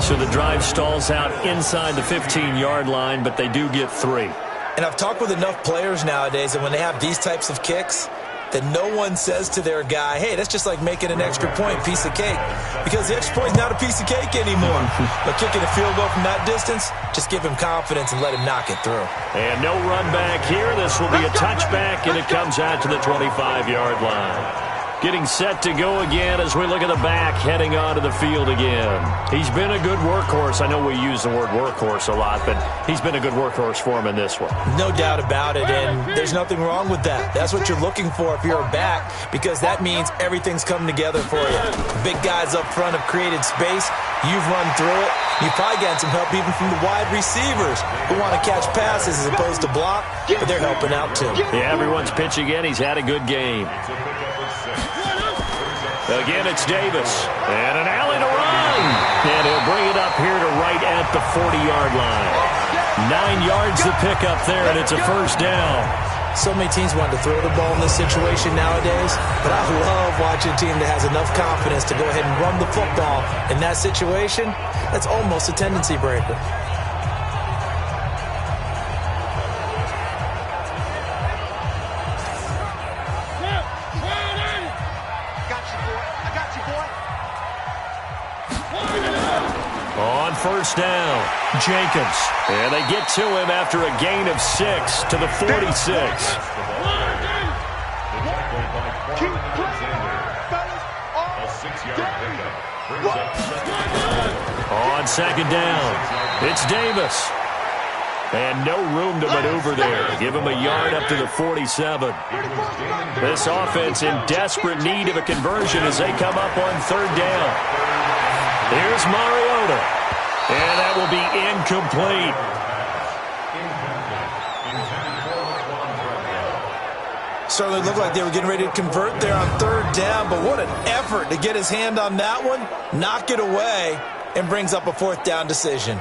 So the drive stalls out inside the 15-yard line, but they do get 3. And I've talked with enough players nowadays that when they have these types of kicks, that no one says to their guy, hey, that's just like making an extra point, piece of cake. Because the extra point is not a piece of cake anymore. But kicking a field goal from that distance, just give him confidence and let him knock it through. And no run back here. This will be a touchback, and it comes out to the 25-yard line. Getting set to go again as we look at the back heading onto the field again. He's been a good workhorse. I know we use the word workhorse a lot, but he's been a good workhorse for him in this one. No doubt about it, and there's nothing wrong with that. That's what you're looking for if you're a back, because that means everything's coming together for you. Big guys up front have created space. You've run through it. You've probably gotten some help even from the wide receivers who want to catch passes as opposed to block, but they're helping out too. Yeah, everyone's pitching in. He's had a good game. Again, it's Davis. And an alley to run. And he'll bring it up here to right at the 40-yard line. 9 yards to pick up there, and it's a first down. So many teams want to throw the ball in this situation nowadays, but I love watching a team that has enough confidence to go ahead and run the football in that situation. That's almost a tendency breaker. On first down, Jenkins. And they get to him after a gain of 6 to the 46. On second down, it's Davis. And no room to maneuver there. Give him a yard up to the 47. This offense in desperate need of a conversion as they come up on third down. Here's Mariota. And that will be incomplete. Certainly looked like they were getting ready to convert there on third down, but what an effort to get his hand on that one, knock it away, and brings up a fourth down decision.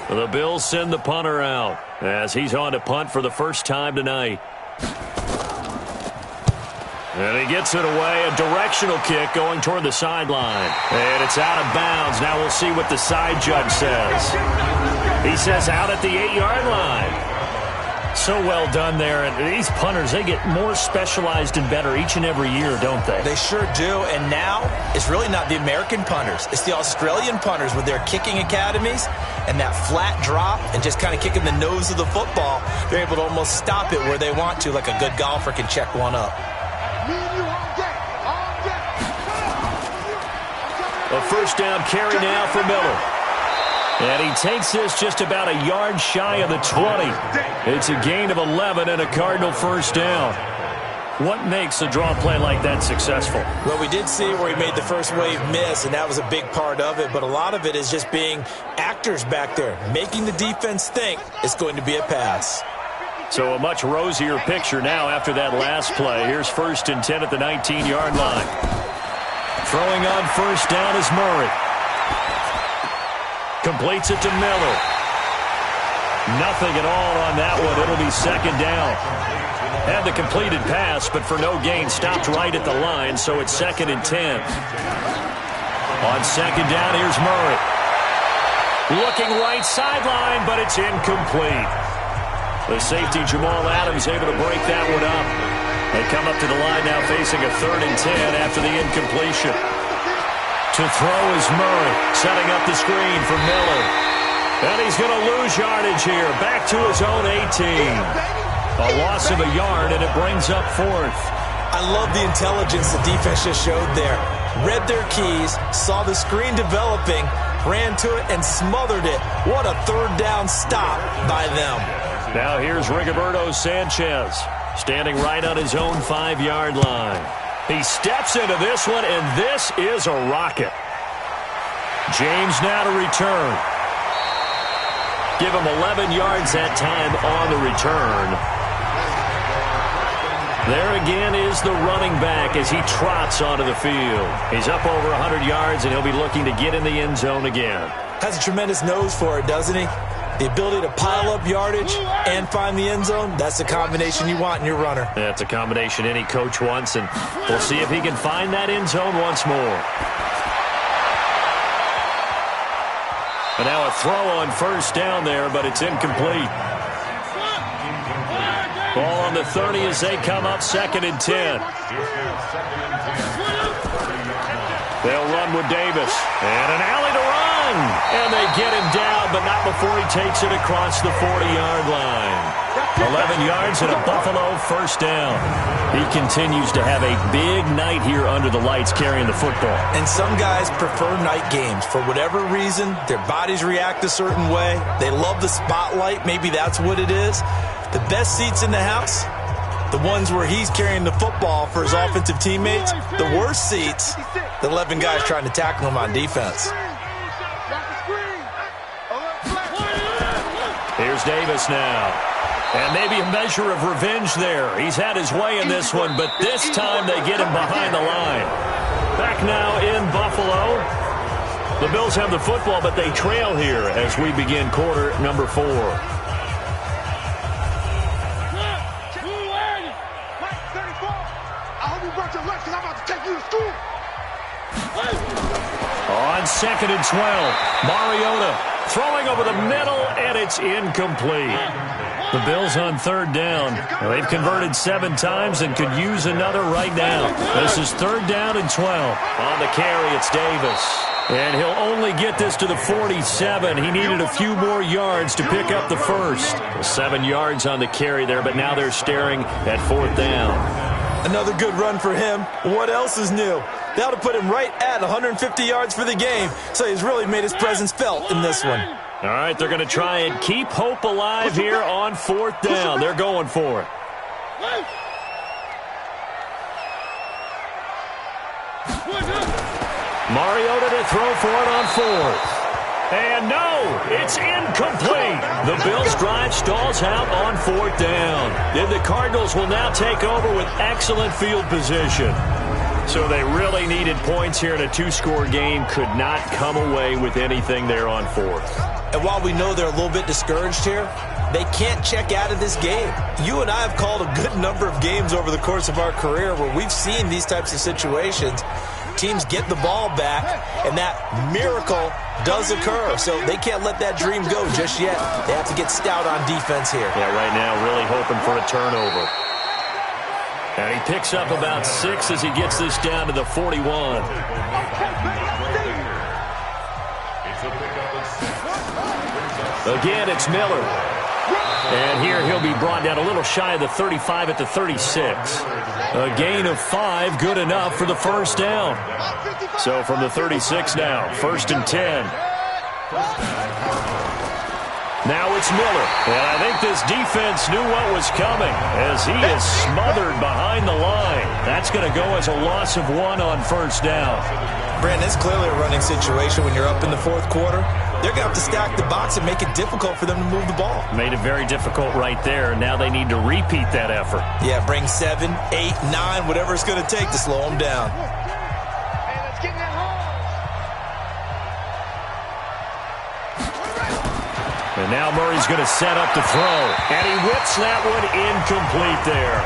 The Bills send the punter out as he's on to punt for the first time tonight. And he gets it away, a directional kick going toward the sideline. And it's out of bounds. Now we'll see what the side judge says. He says out at the 8-yard line. So well done there. And these punters, they get more specialized and better each and every year, don't they? They sure do. And now it's really not the American punters. It's the Australian punters with their kicking academies and that flat drop and just kind of kicking the nose of the football. They're able to almost stop it where they want to, like a good golfer can check one up. A first down carry now for Miller. And he takes this just about a yard shy of the 20. It's a gain of 11 and a Cardinal first down. What makes a draw play like that successful? Well, we did see where he made the first wave miss, and that was a big part of it. But a lot of it is just being actors back there, making the defense think it's going to be a pass. So a much rosier picture now after that last play. Here's 1st and 10 at the 19-yard line. Throwing on first down is Murray. Completes it to Miller. Nothing at all on that one. It'll be second down. Had the completed pass, but for no gain, stopped right at the line, so it's 2nd and 10. On second down, here's Murray. Looking right sideline, but it's incomplete. The safety, Jamal Adams, able to break that one up. They come up to the line now facing a 3rd and 10 after the incompletion. To throw is Murray, setting up the screen for Miller. And he's going to lose yardage here, back to his own 18. A loss of a yard, and it brings up 4th. I love the intelligence the defense just showed there. Read their keys, saw the screen developing, ran to it, and smothered it. What a third down stop by them. Now here's Rigoberto Sanchez, standing right on his own 5-yard line. He steps into this one, and this is a rocket. James now to return. Give him 11 yards that time on the return. There again is the running back as he trots onto the field. He's up over 100 yards, and he'll be looking to get in the end zone again. Has a tremendous nose for it, doesn't he? The ability to pile up yardage and find the end zone, that's the combination you want in your runner. That's a combination any coach wants, and we'll see if he can find that end zone once more. And now a throw on first down there, but it's incomplete. Ball on the 30 as they come up 2nd and 10. They'll run with Davis. And an alley to run. And they get him down, but not before he takes it across the 40-yard line. 11 yards and a Buffalo first down. He continues to have a big night here under the lights carrying the football. And some guys prefer night games. For whatever reason, their bodies react a certain way. They love the spotlight. Maybe that's what it is. The best seats in the house, the ones where he's carrying the football for his offensive teammates. The worst seats, the 11 guys trying to tackle him on defense. Here's Davis now. And maybe a measure of revenge there. He's had his way in this one, but this time they get him behind the line. Back now in Buffalo. The Bills have the football, but they trail here as we begin quarter number 4. On 2nd and 12, Mariota throwing over the middle, and it's incomplete. The Bills on 3rd down. They've converted 7 times and could use another right now. This is 3rd down and 12. On the carry, it's Davis. And he'll only get this to the 47. He needed a few more yards to pick up the first. 7 yards on the carry there, but now they're staring at 4th down. Another good run for him. What else is new? That'll put him right at 150 yards for the game. So he's really made his presence felt in this one. All right, they're going to try and keep hope alive here on 4th down. They're going for it. Mariota to throw for it on 4th. And no, it's incomplete. The Bills' drive stalls out on 4th down. And the Cardinals will now take over with excellent field position. So they really needed points here in a 2-score game. Could not come away with anything there on 4th. And while we know they're a little bit discouraged here, they can't check out of this game. You and I have called a good number of games over the course of our career where we've seen these types of situations. Teams get the ball back, and that miracle does occur. So they can't let that dream go just yet. They have to get stout on defense here. Yeah, right now really hoping for a turnover. And he picks up about 6 as he gets this down to the 41. Again, it's Miller. And here he'll be brought down a little shy of the 35 at the 36. A gain of 5, good enough for the first down. So from the 36 now, 1st and 10. Now it's Miller. And I think this defense knew what was coming as he is smothered behind the line. That's going to go as a loss of 1 on 1st down. Brandon, it's clearly a running situation when you're up in the 4th quarter. They're going to have to stack the box and make it difficult for them to move the ball. Made it very difficult right there. Now they need to repeat that effort. Yeah, bring 7, 8, 9, whatever it's going to take to slow them down. And now Murray's going to set up to throw. And he whips that one incomplete there.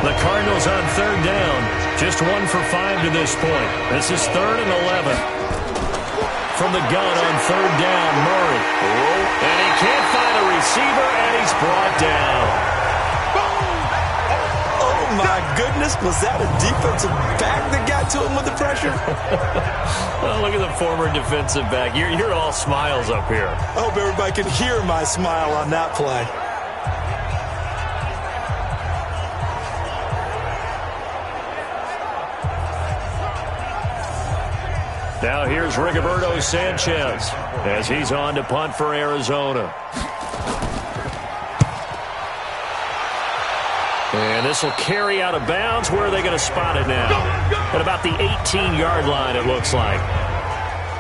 The Cardinals on 3rd down. Just 1 for 5 to this point. This is 3rd and 11. From the gun on 3rd down, Murray. And he can't find a receiver, and he's brought down. Oh, my goodness. Was that a defensive back that got to him with the pressure? Oh, look at the former defensive back. You're all smiles up here. I hope everybody can hear my smile on that play. Now here's Rigoberto Sanchez as he's on to punt for Arizona. And this will carry out of bounds. Where are they going to spot it now? At about the 18-yard line, it looks like.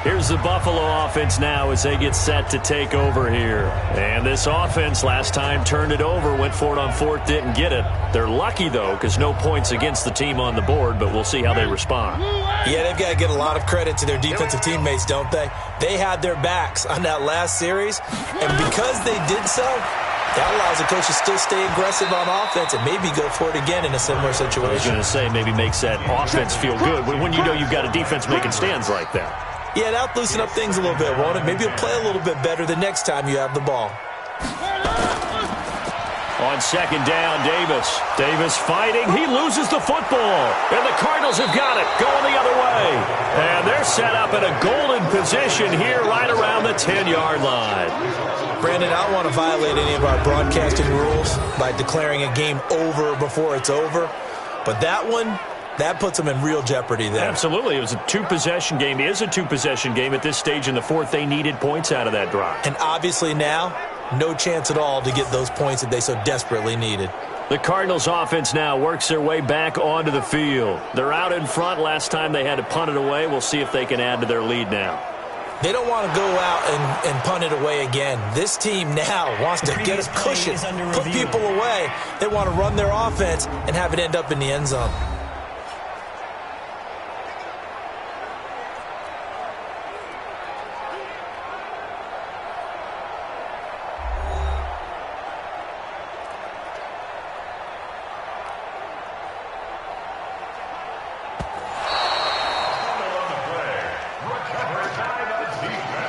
Here's the Buffalo offense now as they get set to take over here. And this offense last time turned it over, went for it on 4th, didn't get it. They're lucky, though, because no points against the team on the board, but we'll see how they respond. Yeah, they've got to give a lot of credit to their defensive teammates, don't they? They had their backs on that last series, and because they did so, that allows the coach to still stay aggressive on offense and maybe go for it again in a similar situation. I was going to say maybe makes that offense feel good when you know you've got a defense making stands like that. Yeah, that'll loosen up things a little bit, won't it? Maybe you'll play a little bit better the next time you have the ball. On 2nd down, Davis. Davis fighting. He loses the football. And the Cardinals have got it. Going the other way. And they're set up in a golden position here right around the 10-yard line. Brandon, I don't want to violate any of our broadcasting rules by declaring a game over before it's over. But that one, that puts them in real jeopardy there. Absolutely. It was a 2-possession game. It is a 2-possession game at this stage in the 4th. They needed points out of that drive. And obviously now, no chance at all to get those points that they so desperately needed. The Cardinals offense now works their way back onto the field. They're out in front. Last time they had to punt it away. We'll see if they can add to their lead now. They don't want to go out and punt it away again. This team now wants to get a cushion, put people away. They want to run their offense and have it end up in the end zone.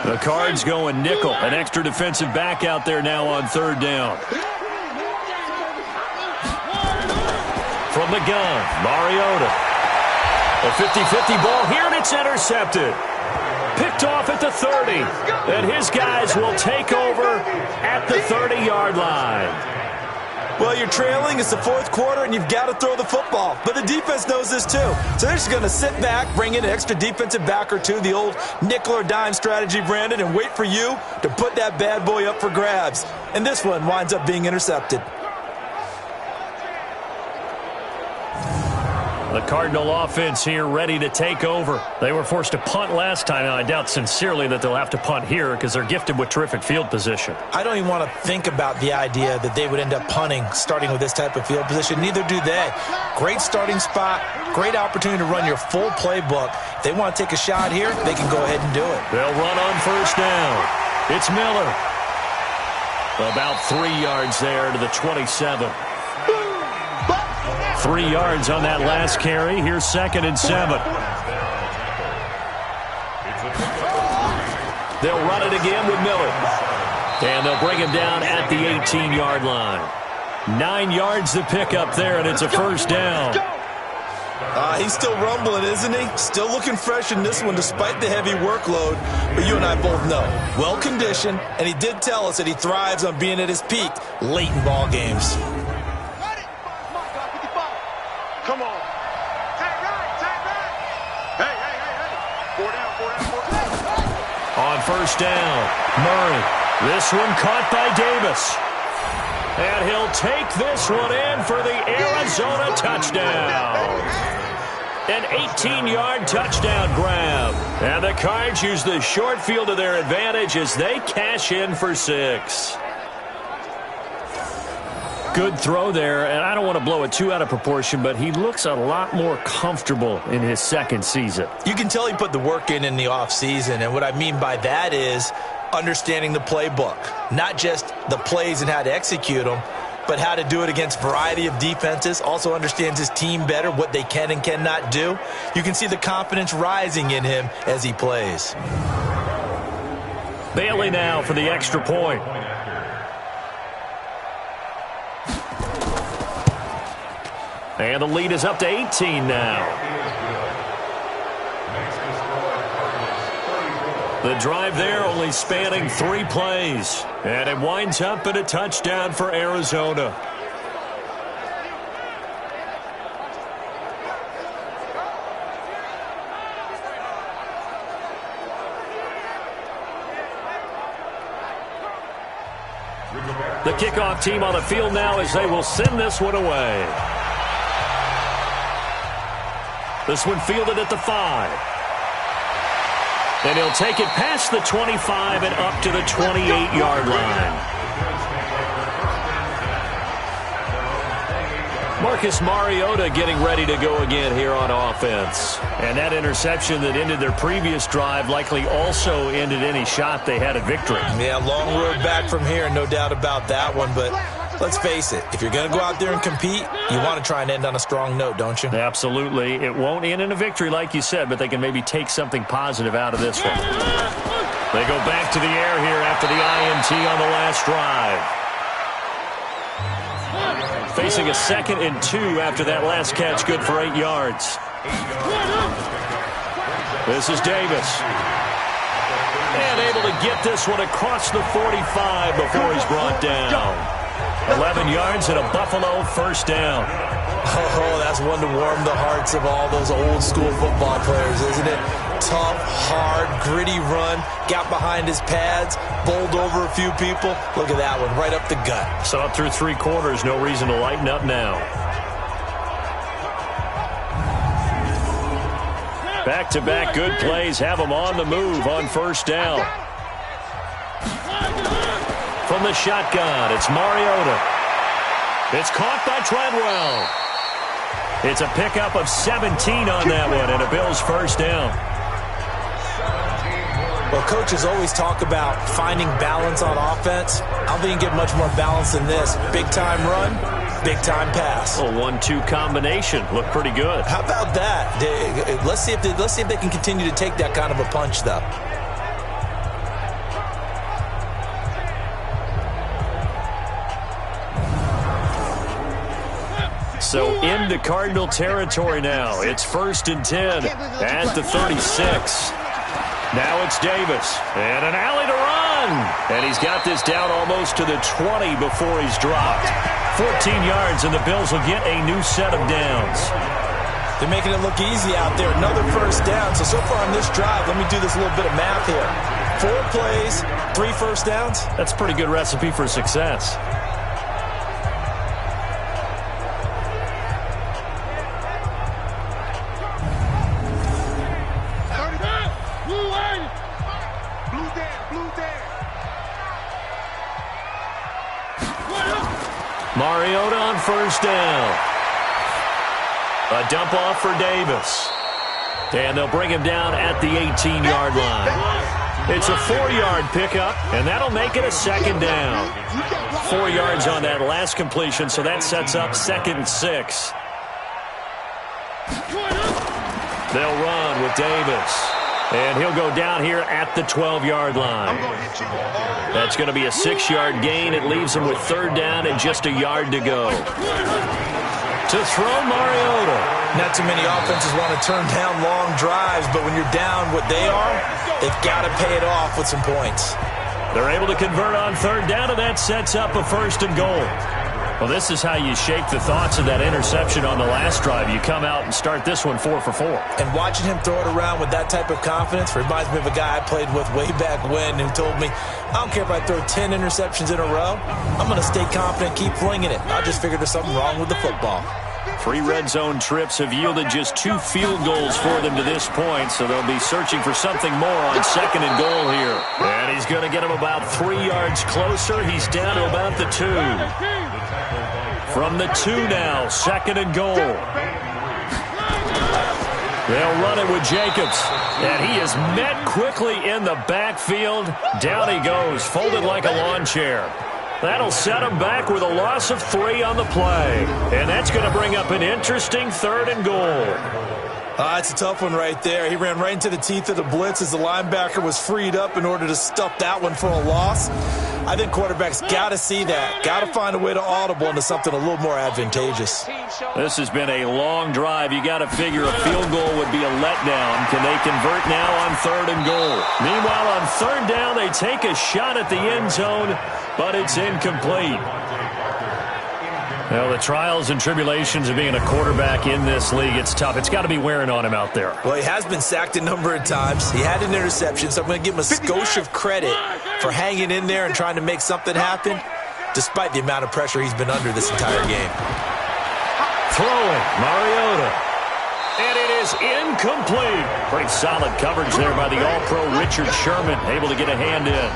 The Cards going nickel. An extra defensive back out there now on third down. From the gun, Mariota. A 50-50 ball here, and it's intercepted. Picked off at the 30. And his guys will take over at the 30-yard line. Well, you're trailing. It's the fourth quarter, and you've got to throw the football. But the defense knows this, too. So they're just going to sit back, bring in an extra defensive back or two, the old nickel or dime strategy, Brandon, and wait for you to put that bad boy up for grabs. And this one winds up being intercepted. The Cardinal offense here ready to take over. They were forced to punt last time, and I doubt sincerely that they'll have to punt here because they're gifted with terrific field position. I don't even want to think about the idea that they would end up punting starting with this type of field position. Neither do they. Great starting spot, great opportunity to run your full playbook. If they want to take a shot here, they can go ahead and do it. They'll run on first down. It's Miller. About 3 yards there to the 27. 3 yards on that last carry. Here's 2nd and 7. They'll run it again with Miller. And they'll bring him down at the 18-yard line. 9 yards to pick up there, and it's a first down. He's still rumbling, isn't he? Still looking fresh in this one despite the heavy workload. But you and I both know, well-conditioned, and he did tell us that he thrives on being at his peak late in ball games. Come on. Tight right. Hey. 4 down. On first down, Murray. This one caught by Davis. And he'll take this one in for the Arizona touchdown. An 18-yard touchdown grab. And the Cards use the short field to their advantage as they cash in for 6. Good throw there, and I don't want to blow it too out of proportion, but he looks a lot more comfortable in his second season. You can tell he put the work in the offseason, and what I mean by that is understanding the playbook. Not just the plays and how to execute them, but how to do it against a variety of defenses. Also understands his team better, what they can and cannot do. You can see the confidence rising in him as he plays. Bailey now for the extra point. And the lead is up to 18 now. The drive there only spanning 3 plays. And it winds up in a touchdown for Arizona. The kickoff team on the field now as they will send this one away. This one fielded at the 5. And he'll take it past the 25 and up to the 28-yard line. Marcus Mariota getting ready to go again here on offense. And that interception that ended their previous drive likely also ended any shot they had at victory. Yeah, long road back from here, no doubt about that one, but let's face it, if you're going to go out there and compete, you want to try and end on a strong note, don't you? Absolutely. It won't end in a victory like you said, but they can maybe take something positive out of this one. They go back to the air here after the INT on the last drive. Facing a 2nd and 2 after that last catch, good for 8 yards. This is Davis. And able to get this one across the 45 before he's brought down. 11 yards and a Buffalo first down. Oh, that's one to warm the hearts of all those old school football players, isn't it? Tough, hard, gritty run, got behind his pads, bowled over a few people. Look at that one, right up the gut. So up through 3 quarters, no reason to lighten up now. Back-to-back good plays have them on the move on first down. From the shotgun, it's Mariota. It's caught by Treadwell. It's a pickup of 17 on that one, and a Bills first down. Well, coaches always talk about finding balance on offense. I don't think you can get much more balance than this. Big-time run, big-time pass. A 1-2 combination. Looked pretty good. How about that? Let's see if they can continue to take that kind of a punch, though. So into Cardinal territory now. It's 1st and 10 at the 36. Now it's Davis. And an alley to run. And he's got this down almost to the 20 before he's dropped. 14 yards, and the Bills will get a new set of downs. They're making it look easy out there. Another first down. So far on this drive, let me do this little bit of math here. 4 plays, 3 first downs. That's a pretty good recipe for success. Mariota on first down. A dump off for Davis. And they'll bring him down at the 18-yard line. It's a 4-yard pickup, and that'll make it a 2nd down. 4 yards on that last completion, so that sets up 2nd and 6. They'll run with Davis. And he'll go down here at the 12-yard line. That's going to be a 6-yard gain. It leaves him with 3rd down and just a yard to go. To throw, Mariota. Not too many offenses want to turn down long drives, but when you're down what they are, they've got to pay it off with some points. They're able to convert on 3rd down, and that sets up a 1st and goal. Well, this is how you shake the thoughts of that interception on the last drive. You come out and start this one 4 for 4. And watching him throw it around with that type of confidence reminds me of a guy I played with way back when who told me, I don't care if I throw 10 interceptions in a row. I'm going to stay confident, keep flinging it. I just figured there's something wrong with the football. 3 red zone trips have yielded just 2 field goals for them to this point, so they'll be searching for something more on 2nd and goal here. And he's going to get him about 3 yards closer. He's down to about the 2. From the 2 now, 2nd and goal. They'll run it with Jacobs. And he is met quickly in the backfield. Down he goes, folded like a lawn chair. That'll set him back with a loss of 3 on the play. And that's going to bring up an interesting 3rd and goal. It's a tough one right there. He ran right into the teeth of the blitz as the linebacker was freed up in order to stuff that one for a loss. I think quarterbacks got to see that. Got to find a way to audible into something a little more advantageous. This has been a long drive. You got to figure a field goal would be a letdown. Can they convert now on 3rd and goal? Meanwhile, on 3rd down, they take a shot at the end zone, but it's incomplete. Well, the trials and tribulations of being a quarterback in this league, it's tough. It's got to be wearing on him out there. Well, he has been sacked a number of times. He had an interception, so I'm going to give him a skosh of credit for hanging in there and trying to make something happen, despite the amount of pressure he's been under this entire game. Throwing, Mariota. And it is incomplete. Pretty solid coverage there by the All-Pro Richard Sherman, able to get a hand in.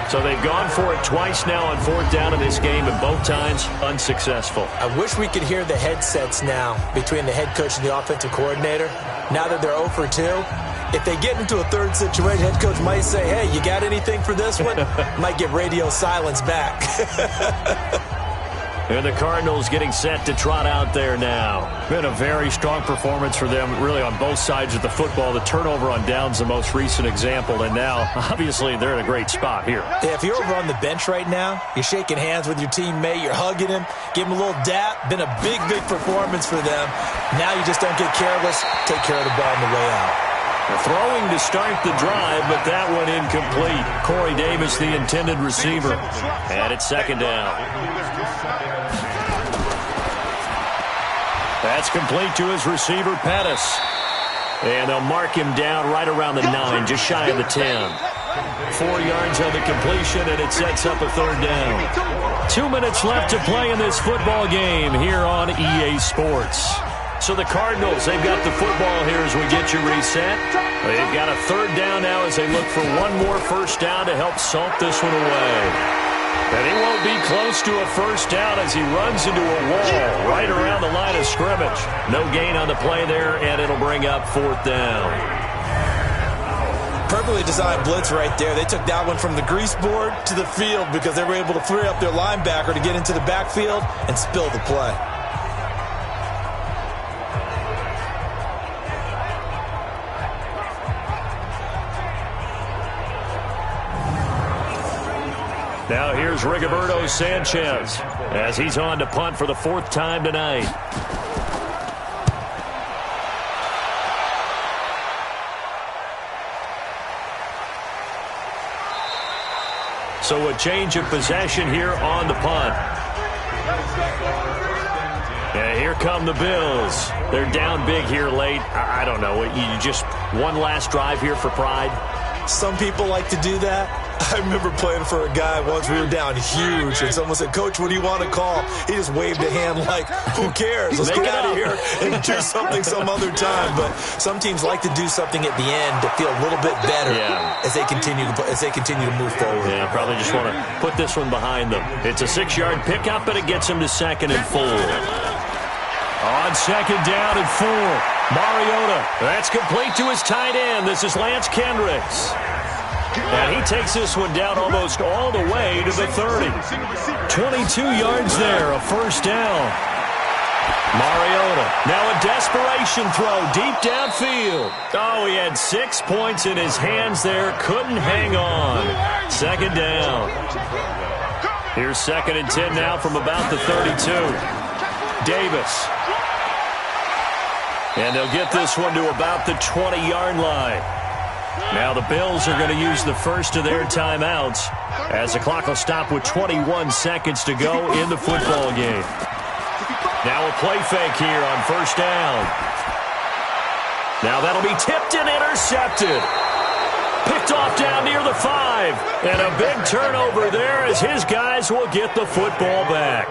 So they've gone for it twice now on 4th down in this game, and both times unsuccessful. I wish we could hear the headsets now between the head coach and the offensive coordinator. Now that they're 0 for 2, if they get into a 3rd situation, head coach might say, hey, you got anything for this one? Might get radio silence back. And the Cardinals getting set to trot out there now. Been a very strong performance for them, really, on both sides of the football. The turnover on downs, the most recent example. And now, obviously, they're in a great spot here. Yeah, if you're over on the bench right now, you're shaking hands with your teammate, you're hugging him, give him a little dap. Been a big, big performance for them. Now you just don't get careless. Take care of the ball on the way out. Throwing to start the drive, but that one incomplete. Corey Davis, the intended receiver. And it's 2nd down. That's complete to his receiver, Pettis. And they'll mark him down right around the 9, just shy of the 10. 4 yards on the completion, and it sets up a 3rd down. 2 minutes left to play in this football game here on EA Sports. So the Cardinals, they've got the football here as we get you reset. They've got a 3rd down now as they look for one more 1st down to help salt this one away. And he won't be close to a 1st down as he runs into a wall right around the line of scrimmage. No gain on the play there, and it'll bring up 4th down. Perfectly designed blitz right there. They took that one from the grease board to the field because they were able to free up their linebacker to get into the backfield and spill the play. Now here's Rigoberto Sanchez as he's on to punt for the 4th time tonight. So a change of possession here on the punt. And here come the Bills. They're down big here late. I don't know. You just one last drive here for pride? Some people like to do that. I remember playing for a guy once. We were down huge, and someone said, "Coach, what do you want to call?" He just waved a hand like, "Who cares? Let's get out of here and do something some other time." But some teams like to do something at the end to feel a little bit better as they continue to move forward. Yeah, probably just want to put this one behind them. It's a 6-yard pickup, but it gets them to 2nd and 4. On 2nd down and 4, Mariota. That's complete to his tight end. This is Lance Kendricks. And he takes this one down almost all the way to the 30. 22 yards there, a 1st down. Mariota, now a desperation throw deep downfield. Oh, he had 6 points in his hands there, couldn't hang on. 2nd down. Here's 2nd and 10 now from about the 32. Davis. And they'll get this one to about the 20-yard line. Now the Bills are going to use the first of their timeouts as the clock will stop with 21 seconds to go in the football game. Now a play fake here on 1st down. Now that'll be tipped and intercepted. Picked off down near the 5. And a big turnover there as his guys will get the football back.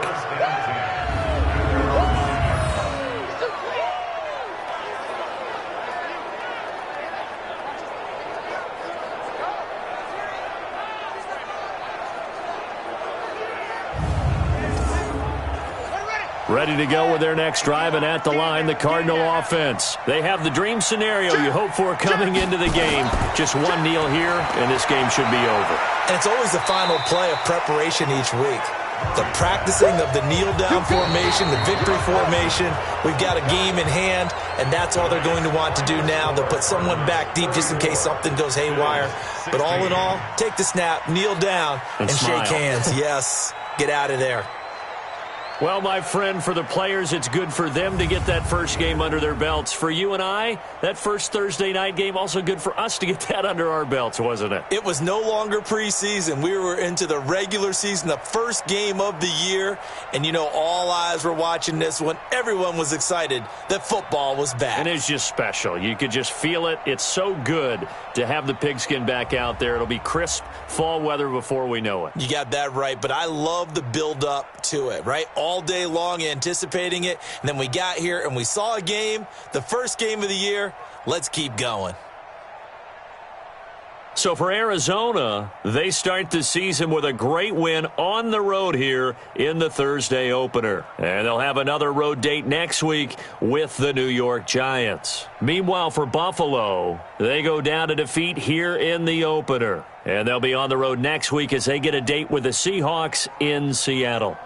Ready to go with their next drive, and at the line, the Cardinal offense. They have the dream scenario you hope for coming into the game. Just one kneel here, and this game should be over. And it's always the final play of preparation each week. The practicing of the kneel-down formation, the victory formation. We've got a game in hand, and that's all they're going to want to do now. They'll put someone back deep just in case something goes haywire. But all in all, take the snap, kneel down, and shake hands. Yes, get out of there. Well, my friend, for the players, it's good for them to get that first game under their belts. For you and I, that first Thursday night game, also good for us to get that under our belts, wasn't it? It was no longer preseason. We were into the regular season, the first game of the year. And, you know, all eyes were watching this one. Everyone was excited that football was back. And it's just special. You could just feel it. It's so good to have the pigskin back out there. It'll be crisp fall weather before we know it. You got that right. But I love the build-up to it, right? All day long anticipating it, and then we got here and we saw a game, the first game of the year. Let's keep going. So for Arizona, they start the season with a great win on the road here in the Thursday opener. And they'll have another road date next week with the New York Giants. Meanwhile, for Buffalo, they go down to defeat here in the opener. And they'll be on the road next week as they get a date with the Seahawks in Seattle.